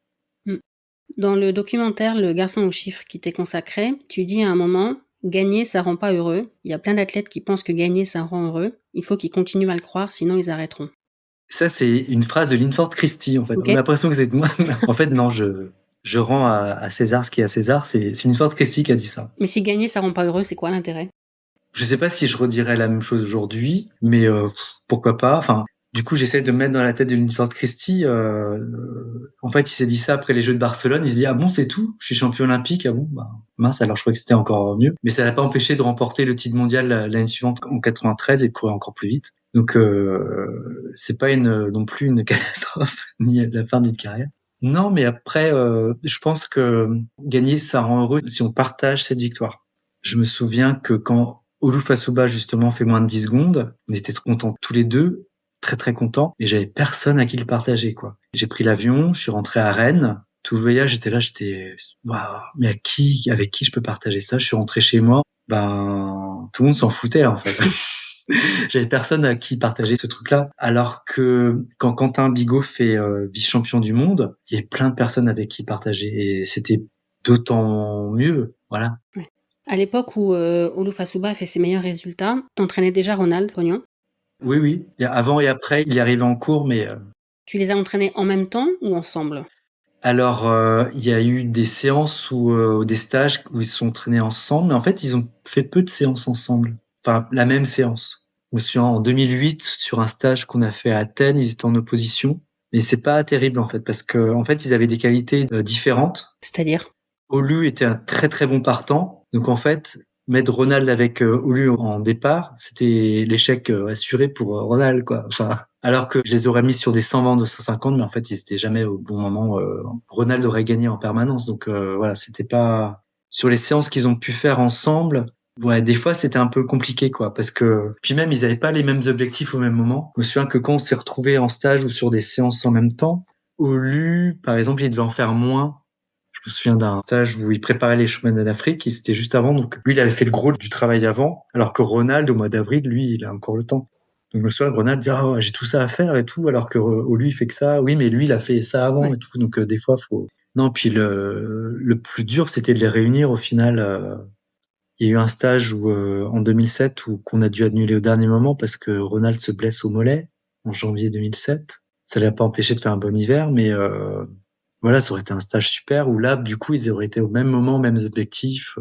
Dans le documentaire Le garçon aux chiffres qui t'est consacré, tu dis à un moment « Gagner, ça rend pas heureux. Il y a plein d'athlètes qui pensent que gagner, ça rend heureux. Il faut qu'ils continuent à le croire, sinon ils arrêteront. » Ça, c'est une phrase de Linford Christie, en fait. Ok. On a l'impression que c'est de moi. En fait, non, je rends à César ce qui est à César. C'est Linford Christie qui a dit ça. Mais si gagner, ça rend pas heureux, c'est quoi l'intérêt? Je sais pas si je redirais la même chose aujourd'hui, mais pourquoi pas. Enfin, du coup, j'essaie de me mettre dans la tête de Linford Christie. En fait, il s'est dit ça après les Jeux de Barcelone. Il se dit ah bon, c'est tout. Je suis champion olympique. Ah bon, bah mince. Alors je crois que c'était encore mieux. Mais ça l'a pas empêché de remporter le titre mondial l'année suivante en 93 et de courir encore plus vite. Donc c'est pas non plus une catastrophe ni la fin d'une carrière. Non, mais après, je pense que gagner, ça rend heureux si on partage cette victoire. Je me souviens que quand Oluwafasuba, justement, fait moins de 10 secondes, on était contents tous les deux, très très contents, et j'avais personne à qui le partager, quoi. J'ai pris l'avion, je suis rentré à Rennes, tout le voyage, j'étais, waouh, mais avec qui je peux partager ça? Je suis rentré chez moi, ben, tout le monde s'en foutait, en fait. J'avais personne à qui partager ce truc-là. Alors que quand Quentin Bigot fait vice-champion du monde, il y avait plein de personnes avec qui partager, et c'était d'autant mieux, voilà. Ouais. À l'époque où Oluwafasuba a fait ses meilleurs résultats, t'entraînais déjà Ronald Cognon? Oui, oui. Et avant et après, il est arrivé en cours, mais Tu les as entraînés en même temps ou ensemble? alors il y a eu des séances ou des stages où ils se sont entraînés ensemble, mais en fait, ils ont fait peu de séances ensemble. Enfin, la même séance. Je me souviens en 2008 sur un stage qu'on a fait à Athènes, ils étaient en opposition, mais c'est pas terrible en fait parce que en fait, ils avaient des qualités différentes. C'est-à-dire? Olu était un très très bon partant, donc en fait, mettre Ronald avec Olu en départ, c'était l'échec assuré pour Ronald, quoi. Enfin, alors que je les aurais mis sur des 120, 250, mais en fait, ils étaient jamais au bon moment. Ronald aurait gagné en permanence, donc voilà, c'était pas sur les séances qu'ils ont pu faire ensemble. Ouais, des fois c'était un peu compliqué, quoi, parce que puis même ils avaient pas les mêmes objectifs au même moment. Je me souviens que quand on s'est retrouvés en stage ou sur des séances en même temps, Olu, par exemple, il devait en faire moins. Je me souviens d'un stage où il préparait les championnats d'Afrique, et c'était juste avant, donc lui, il avait fait le gros du travail avant, alors que Ronald, au mois d'avril, lui, il a encore le temps. Donc je me souviens que Ronald disait « oh, j'ai tout ça à faire et tout », alors que lui, il fait que ça. Oui, mais lui, il a fait ça avant, Ouais. et tout. Donc des fois, faut... Non, puis le plus dur, c'était de les réunir au final. Il y a eu un stage en 2007 qu'on a dû annuler au dernier moment parce que Ronald se blesse au mollet en janvier 2007. Ça l'a pas empêché de faire un bon hiver, mais voilà, ça aurait été un stage super où là, du coup, ils auraient été au même moment, mêmes objectifs.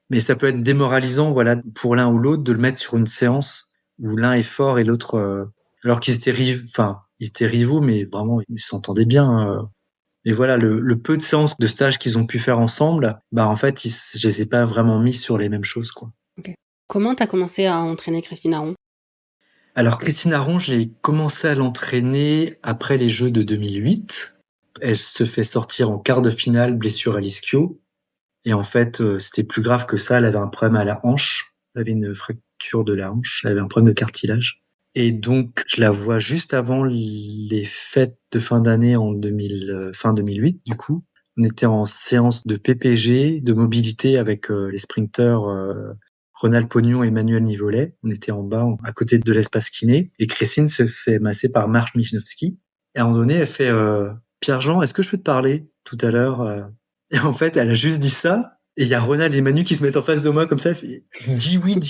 Mais ça peut être démoralisant, voilà, pour l'un ou l'autre, de le mettre sur une séance où l'un est fort et l'autre, alors qu'ils étaient ils étaient rivaux, mais vraiment, ils s'entendaient bien. Et voilà, le peu de séances de stage qu'ils ont pu faire ensemble, bah en fait, je les ai pas vraiment mis sur les mêmes choses, quoi. Ok. Comment t'as commencé à entraîner Christine Aron? Alors Christine Aron, je l'ai commencé à l'entraîner après les Jeux de 2008. Elle se fait sortir en quart de finale, blessure à l'ischio. Et en fait, c'était plus grave que ça. Elle avait un problème à la hanche. Elle avait une fracture de la hanche. Elle avait un problème de cartilage. Et donc, je la vois juste avant les fêtes de fin d'année fin 2008, du coup. On était en séance de PPG, de mobilité avec les sprinteurs Ronald Pognon et Manuel Nivolet. On était en bas, à côté de l'espace kiné. Et Christine se fait masser par Marc Michnowski. Et à un moment donné, elle fait Pierre-Jean, est-ce que je peux te parler tout à l'heure Et en fait, elle a juste dit ça. Et il y a Ronald et Manu qui se mettent en face de moi comme ça. Elle fait, dis oui, comme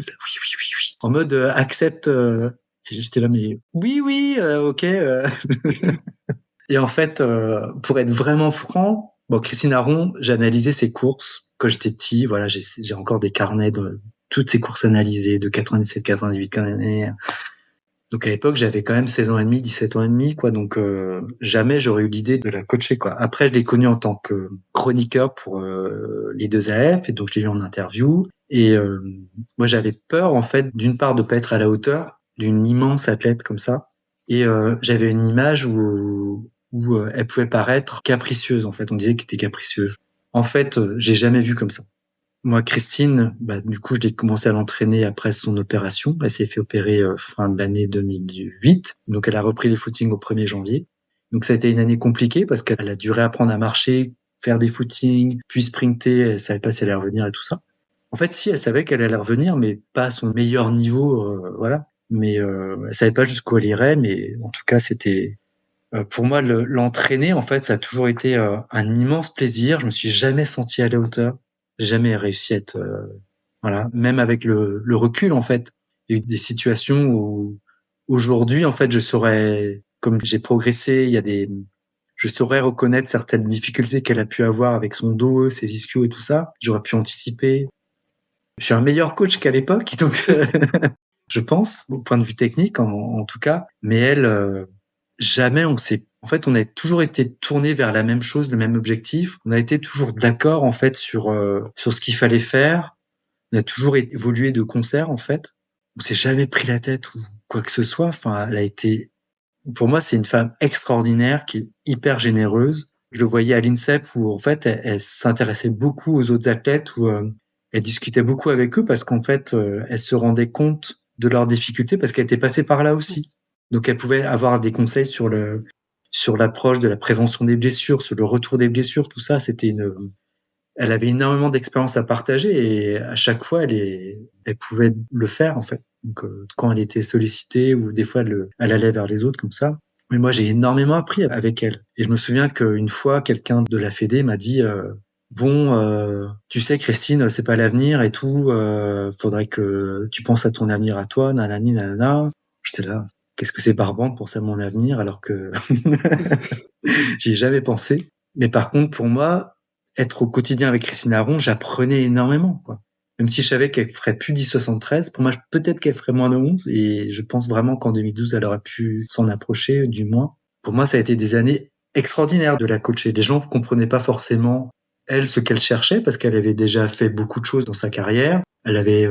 ça. Oui, oui, oui, oui. En mode accepte. Et j'étais là, mais oui, ok. Et en fait, pour être vraiment franc, Bon, Christine Aron, j'ai analysé ses courses quand j'étais petit. Voilà, j'ai encore des carnets de toutes ses courses analysées de 97, 98, 98. Donc à l'époque, j'avais quand même 16 ans et demi, 17 ans et demi, quoi. Donc jamais j'aurais eu l'idée de la coacher, quoi. Après, je l'ai connue en tant que chroniqueur pour les 2AF, et donc je l'ai eu en interview. Et moi, j'avais peur, en fait, d'une part de pas être à la hauteur d'une immense athlète comme ça, et j'avais une image où elle pouvait paraître capricieuse. En fait, on disait qu'elle était capricieuse. En fait, j'ai jamais vu comme ça. Moi, Christine, du coup, je l'ai commencé à l'entraîner après son opération. Elle s'est fait opérer fin de l'année 2008. Donc, elle a repris les footings au 1er janvier. Donc, ça a été une année compliquée parce qu'elle a dû réapprendre à marcher, faire des footings, puis sprinter. Elle savait pas si elle allait revenir et tout ça. En fait, si, elle savait qu'elle allait revenir, mais pas à son meilleur niveau, voilà. Mais elle savait pas jusqu'où elle irait. Mais en tout cas, c'était pour moi l'entraîner. En fait, ça a toujours été un immense plaisir. Je me suis jamais senti à la hauteur. J'ai jamais réussi à être voilà, même avec le recul, en fait, il y a eu des situations où aujourd'hui, en fait, je saurais, comme j'ai progressé, je saurais reconnaître certaines difficultés qu'elle a pu avoir avec son dos, ses ischios et tout ça. J'aurais pu anticiper. Je suis un meilleur coach qu'à l'époque, donc je pense, au point de vue technique, en tout cas. Mais elle, jamais en fait, on a toujours été tourné vers la même chose, le même objectif. On a été toujours d'accord, en fait, sur ce qu'il fallait faire. On a toujours évolué de concert, en fait. On s'est jamais pris la tête ou quoi que ce soit. Enfin, elle a été, pour moi, c'est une femme extraordinaire qui est hyper généreuse. Je le voyais à l'INSEP où, en fait, elle s'intéressait beaucoup aux autres athlètes, où elle discutait beaucoup avec eux parce qu'en fait, elle se rendait compte de leurs difficultés parce qu'elle était passée par là aussi. Donc, elle pouvait avoir des conseils sur l'approche de la prévention des blessures, sur le retour des blessures, tout ça. Elle avait énormément d'expérience à partager et à chaque fois, elle pouvait le faire, en fait. Donc, quand elle était sollicitée ou des fois, elle allait vers les autres comme ça. Mais moi, j'ai énormément appris avec elle. Et je me souviens qu'une fois, quelqu'un de la Fédé m'a dit, bon, tu sais, Christine, c'est pas l'avenir et tout, faudrait que tu penses à ton avenir à toi, nanani, nanana. J'étais là. Qu'est-ce que c'est barbant de penser à mon avenir alors que j'y ai jamais pensé. Mais par contre, pour moi, être au quotidien avec Christine Aron, j'apprenais énormément, quoi. Même si je savais qu'elle ferait plus 10,73, pour moi, peut-être qu'elle ferait moins de 11, et je pense vraiment qu'en 2012, elle aurait pu s'en approcher, du moins. Pour moi, ça a été des années extraordinaires de la coacher. Les gens ne comprenaient pas forcément, elle, ce qu'elle cherchait, parce qu'elle avait déjà fait beaucoup de choses dans sa carrière. Elle avait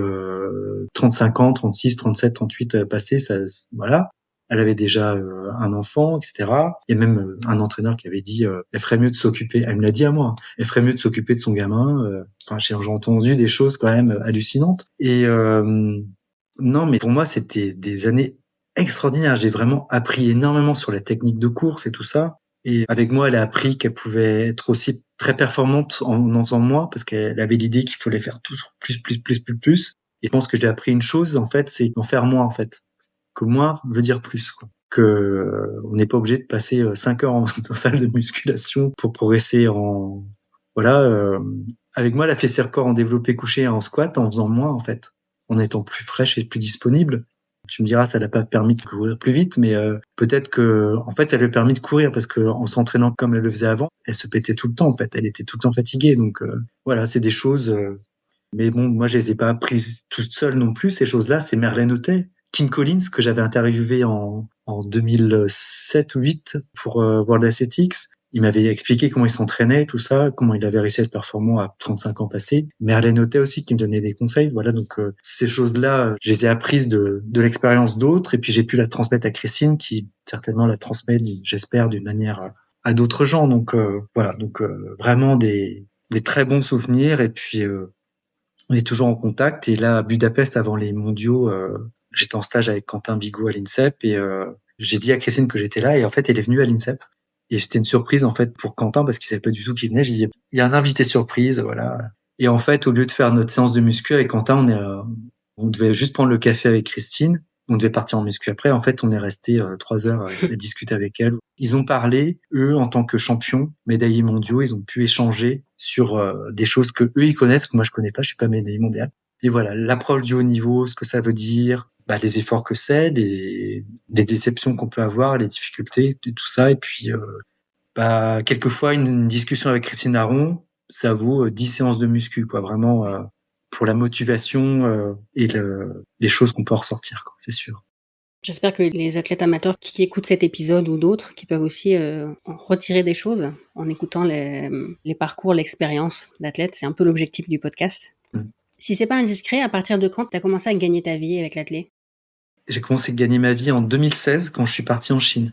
35 ans, 36, 37, 38 passés, ça, voilà. Elle avait déjà un enfant, etc. Il y a même un entraîneur qui avait dit elle ferait mieux de s'occuper, elle me l'a dit à moi, elle ferait mieux de s'occuper de son gamin. Enfin, j'ai entendu des choses quand même hallucinantes. Et non, mais pour moi, c'était des années extraordinaires. J'ai vraiment appris énormément sur la technique de course et tout ça. Et avec moi, elle a appris qu'elle pouvait être aussi très performante en faisant moins, parce qu'elle avait l'idée qu'il fallait faire tout plus, plus, plus, plus, plus. Et je pense que j'ai appris une chose, en fait, c'est d'en faire moins, en fait, que moins veut dire plus, quoi. Que on n'est pas obligé de passer 5 heures en salle de musculation pour progresser en voilà. Avec moi, elle a fait ses records en développé couché et en squat en faisant moins, en fait, en étant plus fraîche et plus disponible. Tu me diras, ça l'a pas permis de courir plus vite, mais peut-être que en fait, ça lui a permis de courir parce que en s'entraînant comme elle le faisait avant, elle se pétait tout le temps, en fait, elle était tout le temps fatiguée. Donc voilà, c'est des choses. Mais bon, moi, je les ai pas apprises toute seule non plus. Ces choses-là, c'est Merlin Otet, Kim Collins, que j'avais interviewé en 2007 ou 8 pour World Athletics. Il m'avait expliqué comment il s'entraînait, tout ça, comment il avait réussi à être performant à 35 ans passés. Merlin Otet aussi, qui me donnait des conseils. Voilà, donc ces choses-là, je les ai apprises de l'expérience d'autres, et puis j'ai pu la transmettre à Christine, qui certainement la transmet, j'espère, d'une manière à d'autres gens. Donc voilà, donc vraiment des très bons souvenirs, et puis on est toujours en contact. Et là, à Budapest, avant les mondiaux, j'étais en stage avec Quentin Bigot à l'INSEP, et j'ai dit à Christine que j'étais là, et en fait, elle est venue à l'INSEP. Et c'était une surprise, en fait, pour Quentin, parce qu'il savait pas du tout qu'il venait. J'ai dit, il y a un invité surprise, voilà. Et en fait, au lieu de faire notre séance de muscu avec Quentin, on devait juste prendre le café avec Christine. On devait partir en muscu après. En fait, on est resté 3 heures à discuter avec elle. Ils ont parlé, eux, en tant que champions, médaillés mondiaux, ils ont pu échanger sur des choses que eux, ils connaissent, que moi, je connais pas, je suis pas médaillé mondial. Et voilà, l'approche du haut niveau, ce que ça veut dire, les efforts que c'est, les déceptions qu'on peut avoir, les difficultés, tout ça. Et puis, Bah, quelquefois, une discussion avec Christine Aron, ça vaut 10 séances de muscu, quoi. Vraiment, pour la motivation et les choses qu'on peut en ressortir, quoi, c'est sûr. J'espère que les athlètes amateurs qui écoutent cet épisode ou d'autres, qui peuvent aussi en retirer des choses en écoutant les parcours, l'expérience d'athlète. C'est un peu l'objectif du podcast. Mm. Si c'est pas indiscret, à partir de quand tu as commencé à gagner ta vie avec l'athlète? J'ai commencé à gagner ma vie en 2016 quand je suis parti en Chine.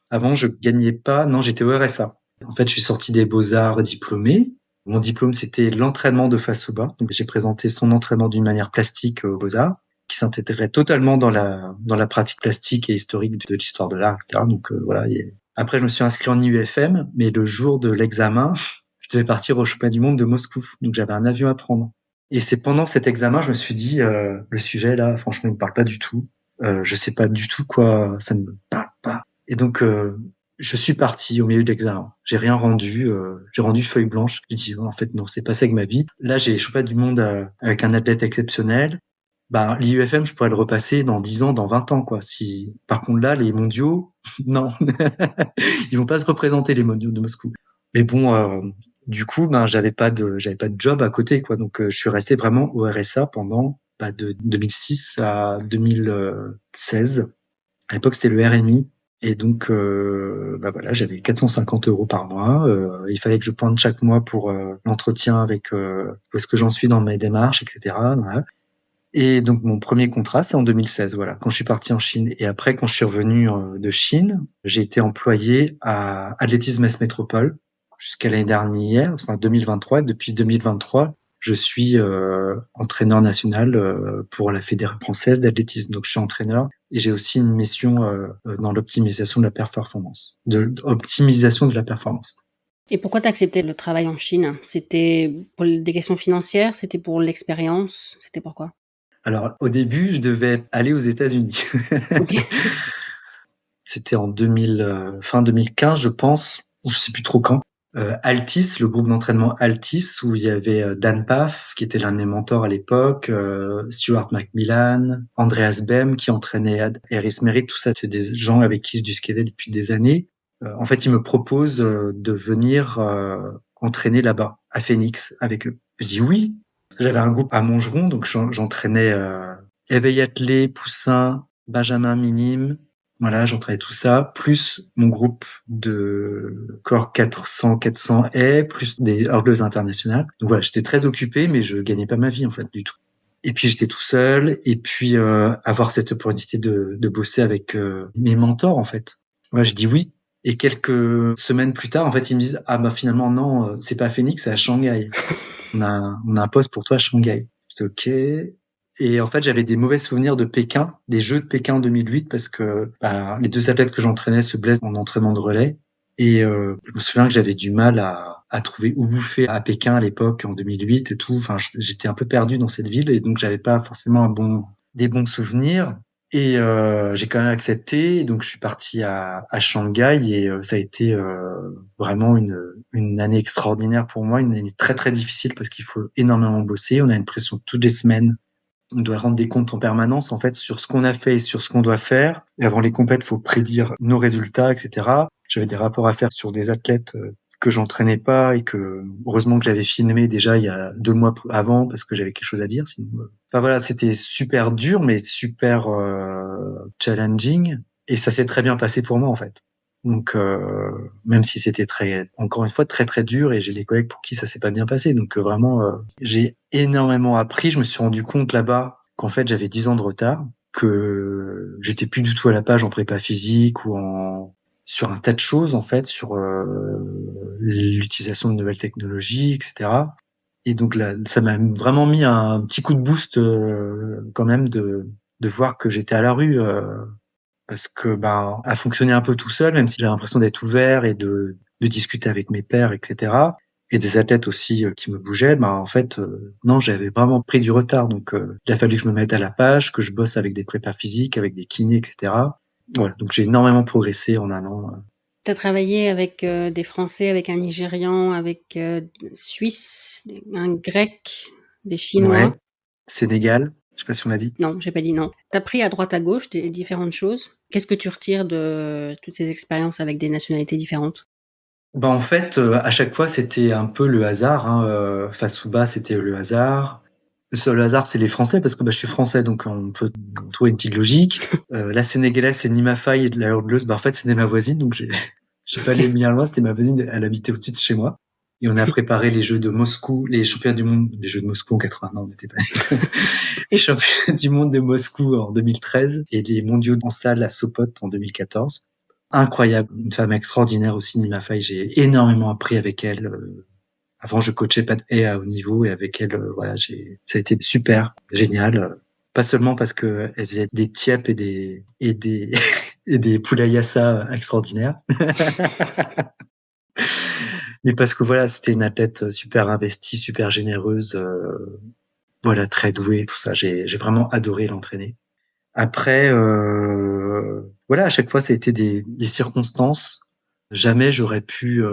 Avant, je gagnais pas. Non, j'étais au RSA. En fait, je suis sorti des Beaux-Arts diplômé. Mon diplôme, c'était l'entraînement de Fasoba. Donc, j'ai présenté son entraînement d'une manière plastique aux Beaux-Arts, qui s'intégrait totalement dans la pratique plastique et historique de l'histoire de l'art, etc. Donc, voilà. Après, je me suis inscrit en IUFM, mais le jour de l'examen, je devais partir au championnat du monde de Moscou. Donc, j'avais un avion à prendre. Et c'est pendant cet examen, je me suis dit, le sujet, là, franchement, il me parle pas du tout. Je sais pas du tout quoi, ça ne me parle pas. Et donc, je suis parti au milieu de l'examen. J'ai rien rendu. J'ai rendu feuille blanche. J'ai dit, en fait, non, c'est pas ça avec ma vie. Là, j'ai championnat du monde avec un athlète exceptionnel. Bah, l'IUFM, je pourrais le repasser dans 10 ans, dans 20 ans, quoi. Si, par contre, là, les mondiaux, non. Ils vont pas se représenter, les mondiaux de Moscou. Mais bon, du coup, ben, j'avais pas de job à côté, quoi. Donc, je suis resté vraiment au RSA pendant, de 2006 à 2016. À l'époque, c'était le RMI. Et donc, voilà, j'avais 450 € par mois. Il fallait que je pointe chaque mois pour l'entretien avec où est-ce que j'en suis dans mes démarches, etc. Voilà. Et donc, mon premier contrat, c'est en 2016, voilà, quand je suis parti en Chine. Et après, quand je suis revenu de Chine, j'ai été employé à Athlétisme S Métropole jusqu'à l'année dernière, enfin 2023. Et depuis 2023, je suis entraîneur national pour la Fédération française d'athlétisme. Donc, je suis entraîneur et j'ai aussi une mission dans l'optimisation de la performance, optimisation de la performance. Et pourquoi tu as accepté le travail en Chine? C'était pour des questions financières? C'était pour l'expérience? C'était pourquoi? Alors, au début, je devais aller aux États-Unis. Ok. C'était en 2000, fin 2015, je pense, ou je sais plus trop quand. Altis, le groupe d'entraînement Altis, où il y avait Dan Pfaff, qui était l'un de mes mentors à l'époque, Stuart McMillan, Andreas Bem, qui entraînait Harris Merritt, tout ça, c'est des gens avec qui je discutais depuis des années. En fait, ils me proposent de venir entraîner là-bas, à Phoenix, avec eux. Je dis oui. J'avais un groupe à Montgeron, donc j'entraînais éveil athlé, poussin, benjamin minime. Voilà, j'entraînais tout ça, plus mon groupe de corps 400 haies, plus des hurdleuses internationales. Donc voilà, j'étais très occupé, mais je gagnais pas ma vie en fait du tout. Et puis j'étais tout seul, et puis avoir cette opportunité de bosser avec mes mentors en fait. Voilà, j'ai dit oui. Et quelques semaines plus tard, en fait, ils me disent ah bah finalement non, c'est pas à Phoenix, c'est à Shanghai. On a un poste pour toi à Shanghai. J'étais ok. Et en fait, j'avais des mauvais souvenirs de Pékin, des Jeux de Pékin en 2008, parce que les deux athlètes que j'entraînais se blessent en entraînement de relais. Et je me souviens que j'avais du mal à trouver où bouffer à Pékin à l'époque, en 2008 et tout. Enfin, j'étais un peu perdu dans cette ville, et donc j'avais pas forcément des bons souvenirs. Et j'ai quand même accepté. Donc je suis parti à Shanghai, et ça a été vraiment une année extraordinaire pour moi, une année très très difficile parce qu'il faut énormément bosser. On a une pression toutes les semaines. On doit rendre des comptes en permanence en fait sur ce qu'on a fait et sur ce qu'on doit faire. Et avant les compètes, il faut prédire nos résultats, etc. J'avais des rapports à faire sur des athlètes que j'entraînais pas, et que heureusement que j'avais filmé déjà il y a 2 mois avant parce que j'avais quelque chose à dire. Sinon, enfin voilà, c'était super dur mais super challenging, et ça s'est très bien passé pour moi en fait. Donc même si c'était encore une fois très très dur, et j'ai des collègues pour qui ça s'est pas bien passé, donc vraiment j'ai énormément appris. Je me suis rendu compte là-bas qu'en fait j'avais 10 ans de retard, que j'étais plus du tout à la page en prépa physique ou sur un tas de choses en fait, sur l'utilisation de nouvelles technologies, etc. Et donc là, ça m'a vraiment mis un petit coup de boost quand même de voir que j'étais à la rue. Parce que à fonctionner un peu tout seul, même si j'ai l'impression d'être ouvert et de discuter avec mes pairs, etc. Et des athlètes aussi qui me bougeaient, en fait, non, j'avais vraiment pris du retard. Donc, il a fallu que je me mette à la page, que je bosse avec des prépas physiques, avec des kinés, etc. Voilà, donc j'ai énormément progressé en un an. Tu as travaillé avec des Français, avec un Nigérian, avec Suisse, un Grec, des Ouais, Chinois. Sénégal, je sais pas si on l'a dit. Non, j'ai pas dit non. Tu as pris à droite à gauche des différentes choses. Qu'est-ce que tu retires de toutes ces expériences avec des nationalités différentes? En fait, à chaque fois, c'était un peu le hasard, hein, face ou bas, c'était le hasard. Le seul hasard, c'est les Français, parce que je suis français, donc on peut trouver une petite logique. La Sénégalaise, c'est Nima Faye, et la hurdleuse, en fait, c'était ma voisine, donc j'ai pas les bien loin, c'était ma voisine, elle habitait au-dessus de chez moi. Et on a préparé les Jeux de Moscou, les championnats du monde, les Jeux de Moscou en 80, non, on n'était pas les championnats du monde de Moscou en 2013 et les mondiaux en salle à Sopot en 2014. Incroyable, une femme extraordinaire aussi, Nima Faye. J'ai énormément appris avec elle. Avant, je coachais pas de haie à haut niveau et avec elle, voilà, ça a été super, génial. Pas seulement parce que elle faisait des tiep et des et des poulayassa extraordinaires, mais parce que voilà, c'était une athlète super investie, super généreuse, voilà, très douée, tout ça. J'ai vraiment adoré l'entraîner. Après, voilà, à chaque fois, ça a été des circonstances. Jamais j'aurais pu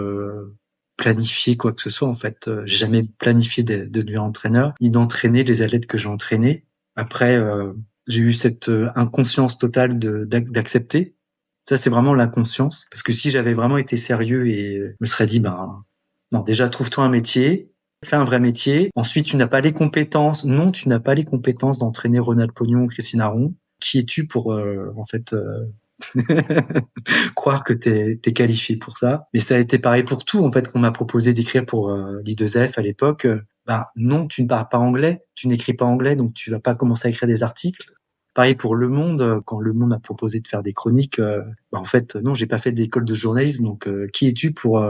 planifier quoi que ce soit. En fait, j'ai jamais planifié de devenir entraîneur, ni d'entraîner les athlètes que j'ai entraînés. Après, j'ai eu cette inconscience totale d'accepter. Ça, c'est vraiment l'inconscience. Parce que si j'avais vraiment été sérieux et me serais dit, non, déjà, trouve-toi un métier, fais un vrai métier. Ensuite, tu n'as pas les compétences. Non, tu n'as pas les compétences d'entraîner Ronald Pognon ou Christine Aron. Qui es-tu pour, en fait, croire que t'es qualifié pour ça? Mais ça a été pareil pour tout, en fait, qu'on m'a proposé d'écrire pour l'I2F à l'époque. Non, tu ne parles pas anglais, tu n'écris pas anglais, donc tu vas pas commencer à écrire des articles. Pareil pour Le Monde, quand Le Monde m'a proposé de faire des chroniques, en fait, non, j'ai pas fait d'école de journalisme, donc qui es-tu pour...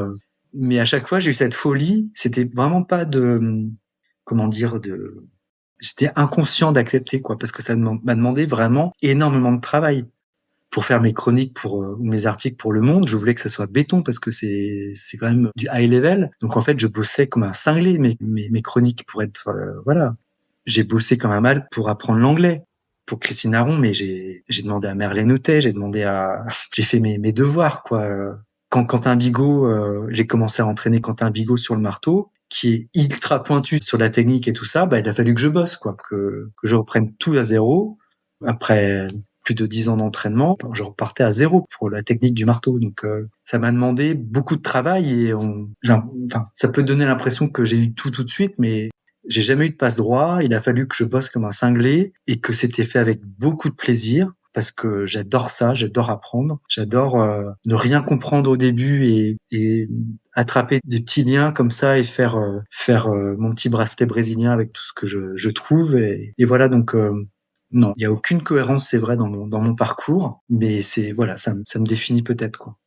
Mais à chaque fois, j'ai eu cette folie, c'était vraiment pas de... Comment dire, j'étais inconscient d'accepter, quoi, parce que ça m'a demandé vraiment énormément de travail pour faire mes chroniques ou mes articles pour Le Monde. Je voulais que ça soit béton parce que c'est quand même du high level. Donc en fait, je bossais comme un cinglé mes chroniques pour être voilà. J'ai bossé comme un mal pour apprendre l'anglais. Pour Christine Aron, mais j'ai demandé à Merlène Autet, j'ai fait mes devoirs, quoi. Quand Quentin Bigot, j'ai commencé à entraîner Quentin Bigot sur le marteau, qui est ultra pointu sur la technique et tout ça, il a fallu que je bosse, quoi, que je reprenne tout à zéro. Après plus de 10 ans d'entraînement, je repartais à zéro pour la technique du marteau. Donc ça m'a demandé beaucoup de travail et ça peut donner l'impression que j'ai eu tout de suite, mais j'ai jamais eu de passe droit. Il a fallu que je bosse comme un cinglé et que c'était fait avec beaucoup de plaisir parce que j'adore ça, j'adore apprendre, j'adore ne rien comprendre au début et attraper des petits liens comme ça et faire mon petit bracelet brésilien avec tout ce que je trouve et voilà donc non, il y a aucune cohérence, c'est vrai, dans mon parcours, mais c'est voilà, ça me définit peut-être, quoi.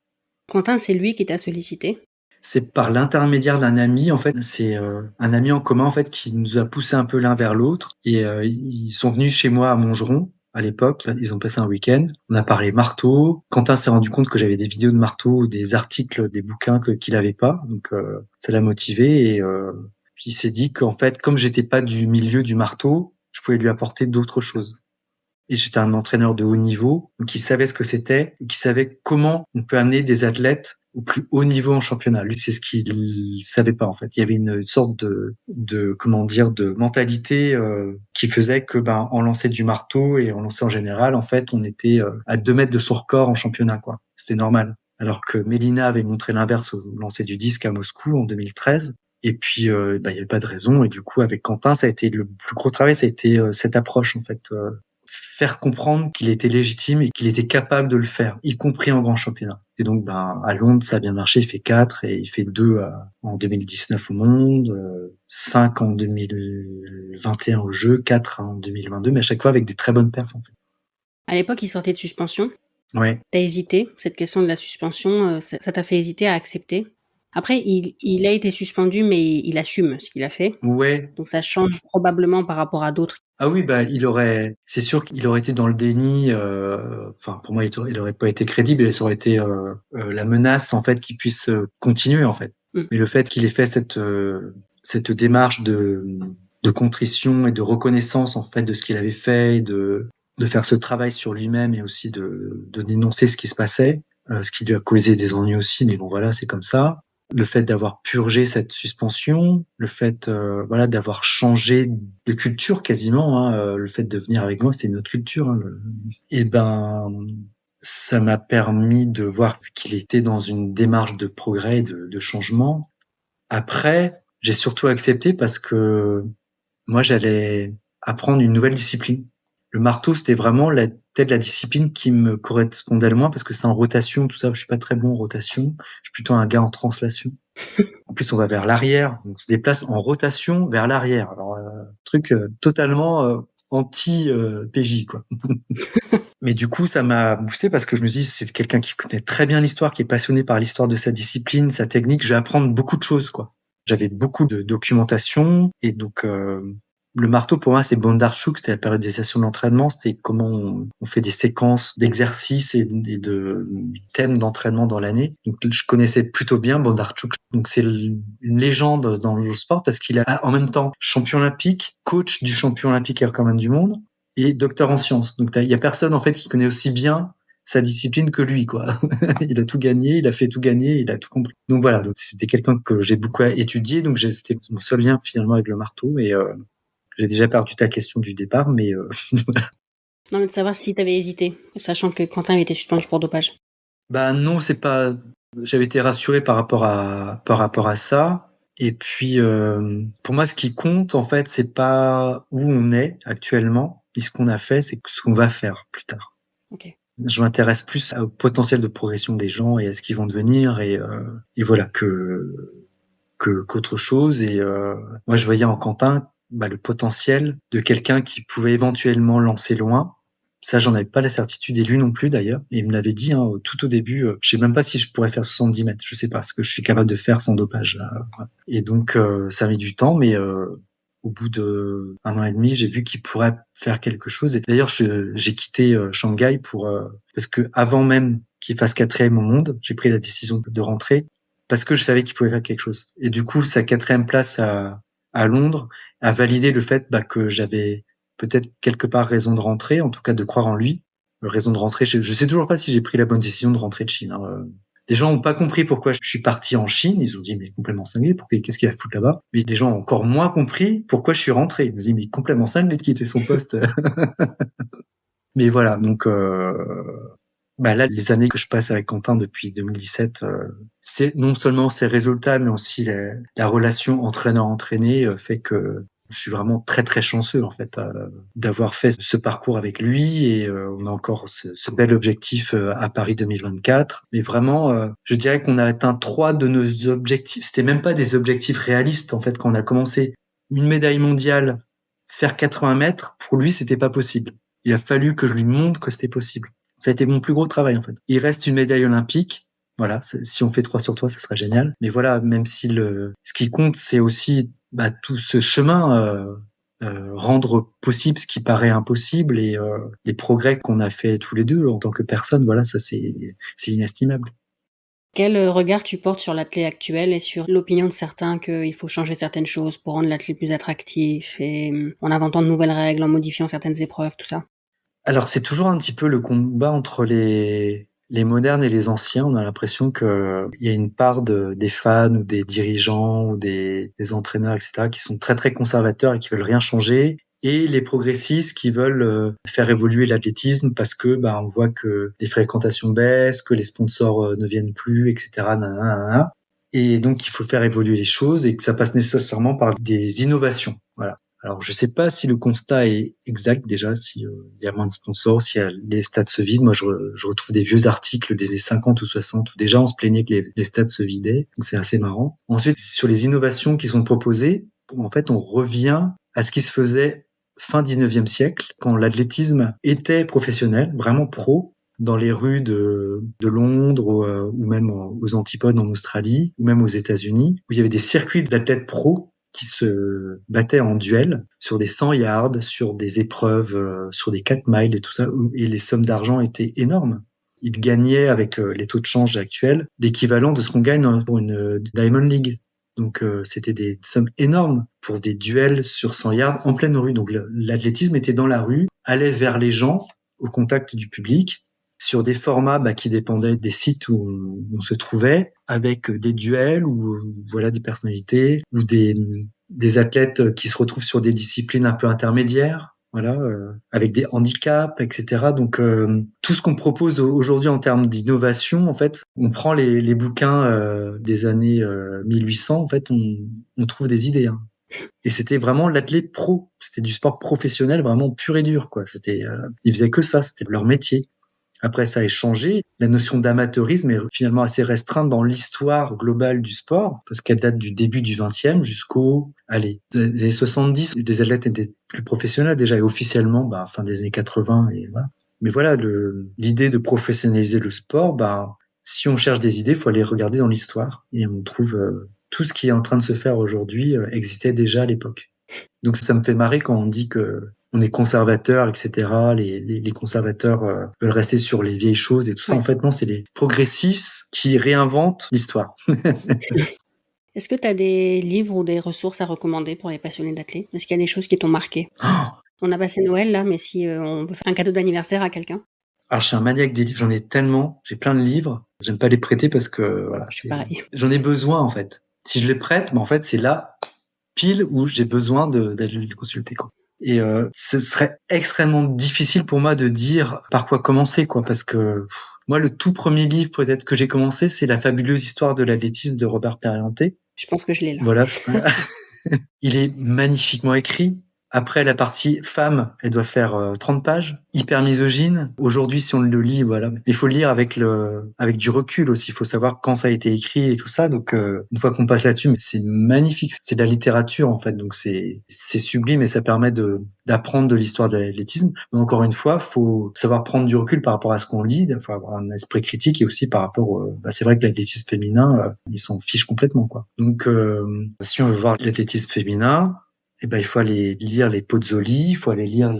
Quentin, c'est lui qui t'a sollicité? C'est par l'intermédiaire d'un ami, en fait, c'est un ami en commun, en fait, qui nous a poussé un peu l'un vers l'autre. Et ils sont venus chez moi à Montgeron à l'époque. Ils ont passé un week-end. On a parlé marteau. Quentin s'est rendu compte que j'avais des vidéos de marteau, des articles, des bouquins qu'il avait pas. Donc ça l'a motivé et puis il s'est dit qu'en fait, comme j'étais pas du milieu du marteau, je pouvais lui apporter d'autres choses. Et j'étais un entraîneur de haut niveau, donc il savait ce que c'était, et qui savait comment on peut amener des athlètes au plus haut niveau en championnat. Lui, c'est ce qu'il savait pas en fait. Il y avait une sorte de comment dire, de mentalité qui faisait que on lançait du marteau et on lançait en général. En fait, on était à 2 mètres de son record en championnat, quoi. C'était normal. Alors que Mélina avait montré l'inverse au lancer du disque à Moscou en 2013. Et puis, il n'y avait pas de raison. Et du coup, avec Quentin, ça a été le plus gros travail, ça a été cette approche en fait. Faire comprendre qu'il était légitime et qu'il était capable de le faire, y compris en grand championnat. Et donc, à Londres, ça a bien marché. Il fait 4 et il fait 2 en 2019 au monde, 5 en 2021 au jeu, 4 en 2022, mais à chaque fois avec des très bonnes perfs. En fait. À l'époque, il sortait de suspension. Ouais. T'as hésité? Cette question de la suspension, ça t'a fait hésiter à accepter? Après, il a été suspendu, mais il assume ce qu'il a fait. Ouais. Donc ça change probablement par rapport à d'autres. Ah oui, c'est sûr qu'il aurait été dans le déni. Pour moi, il aurait pas été crédible et ça aurait été la menace en fait qu'il puisse continuer en fait. Mais le fait qu'il ait fait cette démarche de contrition et de reconnaissance en fait de ce qu'il avait fait, de faire ce travail sur lui-même et aussi de dénoncer ce qui se passait, ce qui lui a causé des ennuis aussi. Mais bon, voilà, c'est comme ça. Le fait d'avoir purgé cette suspension, le fait d'avoir changé de culture quasiment, le fait de venir avec moi, c'est une autre culture. Et ça m'a permis de voir qu'il était dans une démarche de progrès, de changement. Après, j'ai surtout accepté parce que moi, j'allais apprendre une nouvelle discipline. Le marteau, c'était vraiment peut-être la discipline qui me correspondait le moins parce que c'est en rotation, tout ça. Je suis pas très bon en rotation. Je suis plutôt un gars en translation. En plus, on va vers l'arrière. On se déplace en rotation vers l'arrière. Alors, truc totalement anti-PJ, quoi. Mais du coup, ça m'a boosté parce que je me dis, c'est quelqu'un qui connaît très bien l'histoire, qui est passionné par l'histoire de sa discipline, sa technique. Je vais apprendre beaucoup de choses, quoi. J'avais beaucoup de documentation et donc le marteau pour moi c'est Bondarchuk, c'était la périodisation de l'entraînement, c'était comment on fait des séquences d'exercices et de thèmes d'entraînement dans l'année. Donc je connaissais plutôt bien Bondarchuk. Donc c'est une légende dans le sport parce qu'il a en même temps champion olympique, coach du champion olympique et recordman du monde et docteur en sciences. Donc il y a personne en fait qui connaît aussi bien sa discipline que lui, quoi. Il a tout gagné, il a fait tout gagner, il a tout compris. Donc voilà, donc c'était quelqu'un que j'ai beaucoup étudié, donc c'était mon seul lien finalement avec le marteau et j'ai déjà perdu ta question du départ, mais Non, mais de savoir si t'avais hésité, sachant que Quentin avait été suspendu pour dopage. bah non, c'est pas. J'avais été rassuré par rapport à ça. Et puis pour moi, ce qui compte en fait, c'est pas où on est actuellement, ni ce qu'on a fait, c'est ce qu'on va faire plus tard. Ok. Je m'intéresse plus au potentiel de progression des gens et à ce qu'ils vont devenir et voilà qu'autre chose. Et moi, je voyais en Quentin le potentiel de quelqu'un qui pouvait éventuellement lancer loin. Ça, j'en avais pas la certitude, et lui non plus d'ailleurs. Et il me l'avait dit tout au début. Je sais même pas si je pourrais faire 70 mètres. Je sais pas ce que je suis capable de faire sans dopage. Là. Et donc, ça a mis du temps, mais au bout de 1 an et demi, j'ai vu qu'il pourrait faire quelque chose. Et d'ailleurs, j'ai quitté Shanghai parce que avant même qu'il fasse 4e au monde, j'ai pris la décision de rentrer parce que je savais qu'il pouvait faire quelque chose. Et du coup, sa 4e place à Londres a validé le fait que j'avais peut-être quelque part raison de rentrer, en tout cas de croire en lui. Raison de rentrer. Je sais toujours pas si j'ai pris la bonne décision de rentrer de Chine. Hein. Les gens ont pas compris pourquoi je suis parti en Chine. Ils ont dit mais complètement cinglé. Qu'est-ce qu'il va foutre là-bas? Mais les gens ont encore moins compris pourquoi je suis rentré. Ils me disent mais complètement cinglé de quitter son poste. Mais voilà. Donc là, les années que je passe avec Quentin depuis 2017, c'est non seulement ses résultats, mais aussi la relation entraîneur-entraîné fait que je suis vraiment très très chanceux en fait d'avoir fait ce parcours avec lui et on a encore ce bel objectif à Paris 2024. Mais vraiment, je dirais qu'on a atteint 3 de nos objectifs. C'était même pas des objectifs réalistes en fait quand on a commencé. Une médaille mondiale, faire 80 mètres, pour lui c'était pas possible. Il a fallu que je lui montre que c'était possible. Ça a été mon plus gros travail, en fait. Il reste une médaille olympique. Voilà. Si on fait 3 sur 3, ça serait génial. Mais voilà, même si ce qui compte, c'est aussi, tout ce chemin, rendre possible ce qui paraît impossible et, les progrès qu'on a fait tous les deux en tant que personne. Voilà, ça, c'est inestimable. Quel regard tu portes sur l'athlète actuel et sur l'opinion de certains qu'il faut changer certaines choses pour rendre l'athlète plus attractif et en inventant de nouvelles règles, en modifiant certaines épreuves, tout ça? Alors, c'est toujours un petit peu le combat entre les modernes et les anciens. On a l'impression que il y a une part des fans ou des dirigeants ou des entraîneurs, etc., qui sont très, très conservateurs et qui veulent rien changer. Et les progressistes qui veulent faire évoluer l'athlétisme parce que on voit que les fréquentations baissent, que les sponsors ne viennent plus, etc. Nanana. Et donc, il faut faire évoluer les choses et que ça passe nécessairement par des innovations. Voilà. Alors, je sais pas si le constat est exact déjà, si il y a moins de sponsors, si les stades se vident. Moi, je retrouve des vieux articles des années 50 ou 60 où déjà on se plaignait que les stades se vidaient. Donc, c'est assez marrant. Ensuite, sur les innovations qui sont proposées, en fait, on revient à ce qui se faisait fin 19e siècle, quand l'athlétisme était professionnel, vraiment pro, dans les rues de Londres ou même aux Antipodes en Australie, ou même aux États-Unis, où il y avait des circuits d'athlètes pros qui se battaient en duel sur des 100 yards, sur des épreuves, sur des 4 miles et tout ça, et les sommes d'argent étaient énormes. Ils gagnaient avec les taux de change actuels l'équivalent de ce qu'on gagne pour une Diamond League. Donc c'était des sommes énormes pour des duels sur 100 yards en pleine rue. Donc l'athlétisme était dans la rue, allait vers les gens, au contact du public, sur des formats qui dépendaient des sites où on se trouvait, avec des duels ou voilà des personnalités ou des athlètes qui se retrouvent sur des disciplines un peu intermédiaires. voilà, avec des handicaps, etc. Donc tout ce qu'on propose aujourd'hui en termes d'innovation, en fait, on prend les bouquins des années 1800, en fait, on trouve des idées. Hein. Et c'était vraiment l'athlète pro, c'était du sport professionnel vraiment pur et dur, quoi. C'était, ils faisaient que ça, c'était leur métier. Après, ça a changé. La notion d'amateurisme est finalement assez restreinte dans l'histoire globale du sport, parce qu'elle date du début du XXe jusqu'au, allez, des années 70. Les athlètes étaient plus professionnels déjà, et officiellement, fin des années 80, et voilà. Mais voilà, l'idée de professionnaliser le sport, si on cherche des idées, il faut aller regarder dans l'histoire, et on trouve tout ce qui est en train de se faire aujourd'hui existait déjà à l'époque. Donc ça me fait marrer quand on dit que on est conservateur, etc. Les conservateurs veulent rester sur les vieilles choses et tout ça. Ouais. En fait, non, c'est les progressistes qui réinventent l'histoire. Est-ce que tu as des livres ou des ressources à recommander pour les passionnés d'athlètes? Est-ce qu'il y a des choses qui t'ont marqué? Oh, On a passé Noël là, mais si on veut faire un cadeau d'anniversaire à quelqu'un, alors, je suis un maniaque des livres. J'en ai tellement. J'ai plein de livres. J'aime pas les prêter parce que voilà, je suis pareil. j'en ai besoin en fait. Si je les prête, en fait, c'est là pile où j'ai besoin d'aller les consulter, quoi. Et ce serait extrêmement difficile pour moi de dire par quoi commencer, quoi, parce que moi, le tout premier livre peut-être que j'ai commencé, c'est La fabuleuse histoire de l'athlétisme de Robert Perrianté. Je pense que je l'ai là. Voilà, il est magnifiquement écrit. Après, la partie femme, elle doit faire 30 pages. Hyper misogyne. Aujourd'hui, si on le lit, voilà. Mais il faut le lire avec du recul aussi. Il faut savoir quand ça a été écrit et tout ça. Donc, une fois qu'on passe là-dessus, mais c'est magnifique. C'est de la littérature, en fait. Donc, c'est sublime et ça permet d'apprendre de l'histoire de l'athlétisme. Mais encore une fois, faut savoir prendre du recul par rapport à ce qu'on lit. Il faut avoir un esprit critique et aussi par rapport c'est vrai que l'athlétisme féminin, ils s'en fichent complètement, quoi. Donc, si on veut voir l'athlétisme féminin, il faut aller lire les Pozzoli, il faut aller lire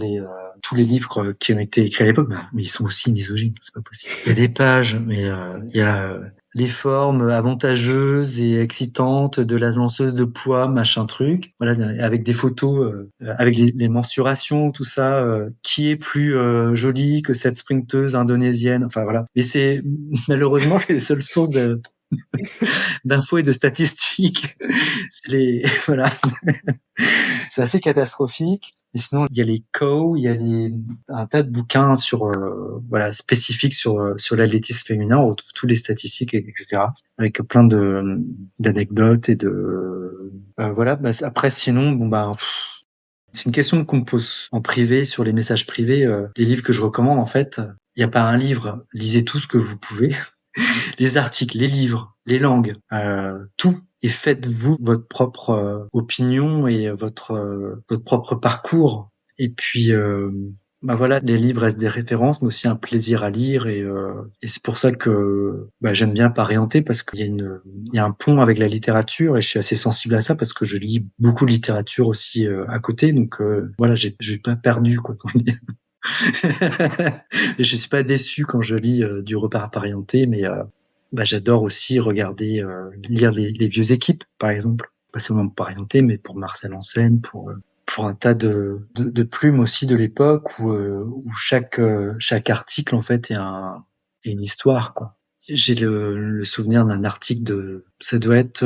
tous les livres qui ont été écrits à l'époque, mais ils sont aussi misogynes, c'est pas possible. Il y a des pages, mais il y a les formes avantageuses et excitantes de la lanceuse de poids, machin truc, voilà, avec des photos, avec les mensurations, tout ça, qui est plus jolie que cette sprinteuse indonésienne, enfin voilà. Mais c'est malheureusement c'est les seules sources d'infos et de statistiques. C'est voilà. C'est assez catastrophique. Et sinon, il y a les il y a un tas de bouquins sur, spécifiques sur l'athlétisme féminin. On retrouve tous les statistiques, etc. Avec plein d'anecdotes et voilà. Après, sinon, c'est une question qu'on me pose en privé, sur les messages privés. Les livres que je recommande, en fait, il n'y a pas un livre. Lisez tout ce que vous pouvez. Les articles, les livres, les langues, tout. Et faites-vous votre propre opinion et votre propre parcours. Et puis, voilà, les livres restent des références, mais aussi un plaisir à lire. Et c'est pour ça que j'aime bien Parianté, parce il y a un pont avec la littérature, et je suis assez sensible à ça parce que je lis beaucoup de littérature aussi à côté. Donc voilà, j'ai pas perdu, quoi. Et je suis pas déçu quand je lis du Robert Parianté, mais j'adore aussi lire les vieux équipes, par exemple. Pas seulement pour Parianté, mais pour Marcel Ancenne, pour un tas de plumes aussi de l'époque où chaque article, en fait, est une histoire, quoi. J'ai le souvenir d'un article ça doit être,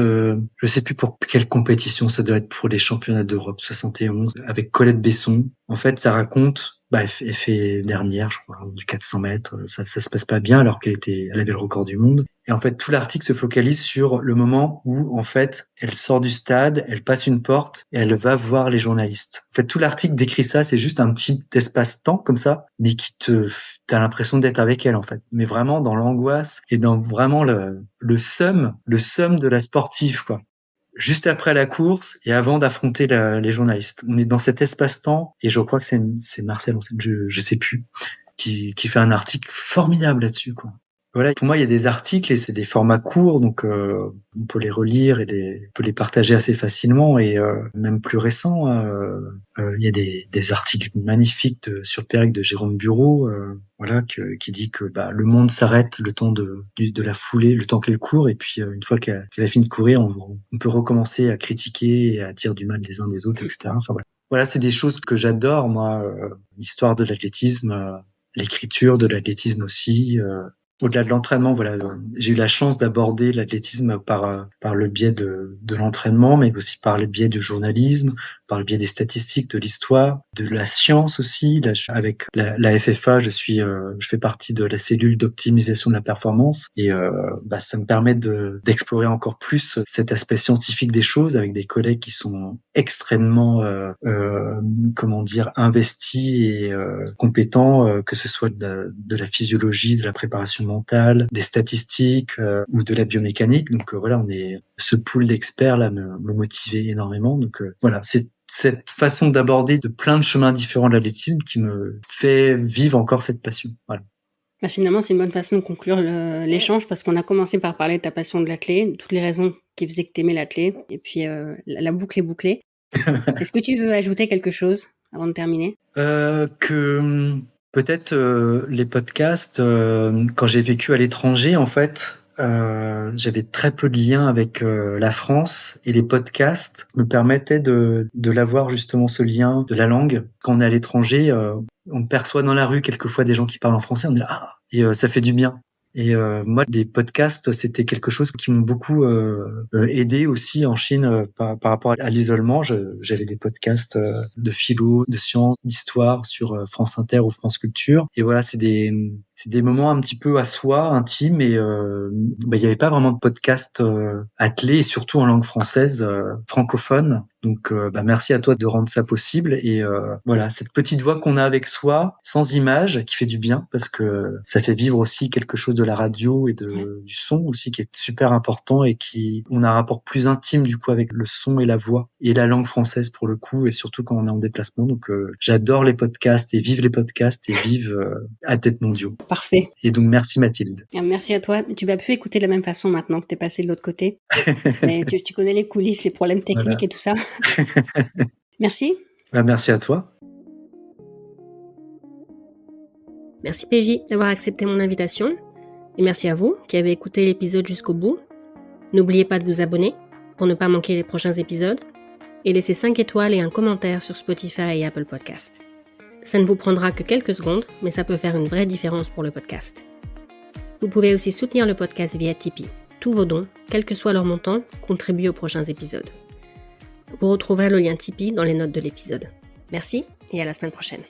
je sais plus pour quelle compétition, ça doit être pour les championnats d'Europe 71, avec Colette Besson. En fait, ça raconte, elle fait dernière, je crois, du 400 mètres. Ça se passe pas bien alors elle avait le record du monde. Et en fait, tout l'article se focalise sur le moment où, en fait, elle sort du stade, elle passe une porte et elle va voir les journalistes. En fait, tout l'article décrit ça, c'est juste un petit espace-temps comme ça, mais t'as l'impression d'être avec elle, en fait. Mais vraiment dans l'angoisse et dans vraiment le seum de la sportive, quoi. Juste après la course et avant d'affronter les journalistes. On est dans cet espace-temps et je crois que c'est Marcel, je sais plus, qui fait un article formidable là-dessus, quoi. Voilà, pour moi, il y a des articles et c'est des formats courts, donc on peut les relire et on peut les partager assez facilement. Et même plus récent, il y a des articles magnifiques sur Pérec de Jérôme Bureau, qui dit que le monde s'arrête le temps de la foulée, le temps qu'elle court, et puis une fois qu'elle a fini de courir, on peut recommencer à critiquer et à dire du mal des uns des autres, etc. Enfin voilà. Voilà, c'est des choses que j'adore, moi, l'histoire de l'athlétisme, l'écriture de l'athlétisme aussi. au-delà de l'entraînement, voilà, j'ai eu la chance d'aborder l'athlétisme par le biais de l'entraînement, mais aussi par le biais du journalisme, par le biais des statistiques, de l'histoire, de la science aussi. Là, avec la FFA, je fais partie de la cellule d'optimisation de la performance et ça me permet d'explorer encore plus cet aspect scientifique des choses avec des collègues qui sont extrêmement investis et compétents, que ce soit de la physiologie, de la préparation mentale, des statistiques ou de la biomécanique. Donc ce pool d'experts là me motivait énormément. Donc voilà, c'est cette façon d'aborder de plein de chemins différents de l'athlétisme qui me fait vivre encore cette passion. Voilà. Finalement, c'est une bonne façon de conclure l'échange parce qu'on a commencé par parler de ta passion de l'athlé, de toutes les raisons qui faisaient que t'aimais l'athlé, et puis la boucle est bouclée. Est-ce que tu veux ajouter quelque chose avant de terminer ? Peut-être les podcasts, quand j'ai vécu à l'étranger, en fait, j'avais très peu de liens avec la France et les podcasts me permettaient de l'avoir justement ce lien de la langue. Quand on est à l'étranger, on perçoit dans la rue quelquefois des gens qui parlent en français, on dit et ça fait du bien. Et moi, les podcasts, c'était quelque chose qui m'ont beaucoup aidé aussi en Chine par rapport à l'isolement. J'avais des podcasts de philo, de sciences, d'histoire sur France Inter ou France Culture. Et voilà, c'est des moments un petit peu à soi, intimes. Et il n'y avait pas vraiment de podcast attelé, et surtout en langue française, francophone. Donc, merci à toi de rendre ça possible. Et voilà, cette petite voix qu'on a avec soi, sans image, qui fait du bien, parce que ça fait vivre aussi quelque chose de la radio et du son aussi, qui est super important et on a un rapport plus intime du coup avec le son et la voix et la langue française pour le coup, et surtout quand on est en déplacement. Donc, j'adore les podcasts et vive les podcasts et vive Athlètes mondiaux. Parfait. Et donc, merci Mathilde. Merci à toi. Tu vas plus écouter de la même façon maintenant que t'es passé de l'autre côté. Mais tu connais les coulisses, les problèmes techniques et tout ça. Merci. Merci à toi. Merci PJ d'avoir accepté mon invitation. Et merci à vous qui avez écouté l'épisode jusqu'au bout. N'oubliez pas de vous abonner pour ne pas manquer les prochains épisodes et laissez 5 étoiles et un commentaire sur Spotify et Apple Podcast. Ça ne vous prendra que quelques secondes, mais ça peut faire une vraie différence pour le podcast. Vous pouvez aussi soutenir le podcast via Tipeee. Tous vos dons, quel que soit leur montant, contribuent aux prochains épisodes. Vous retrouverez le lien Tipeee dans les notes de l'épisode. Merci et à la semaine prochaine.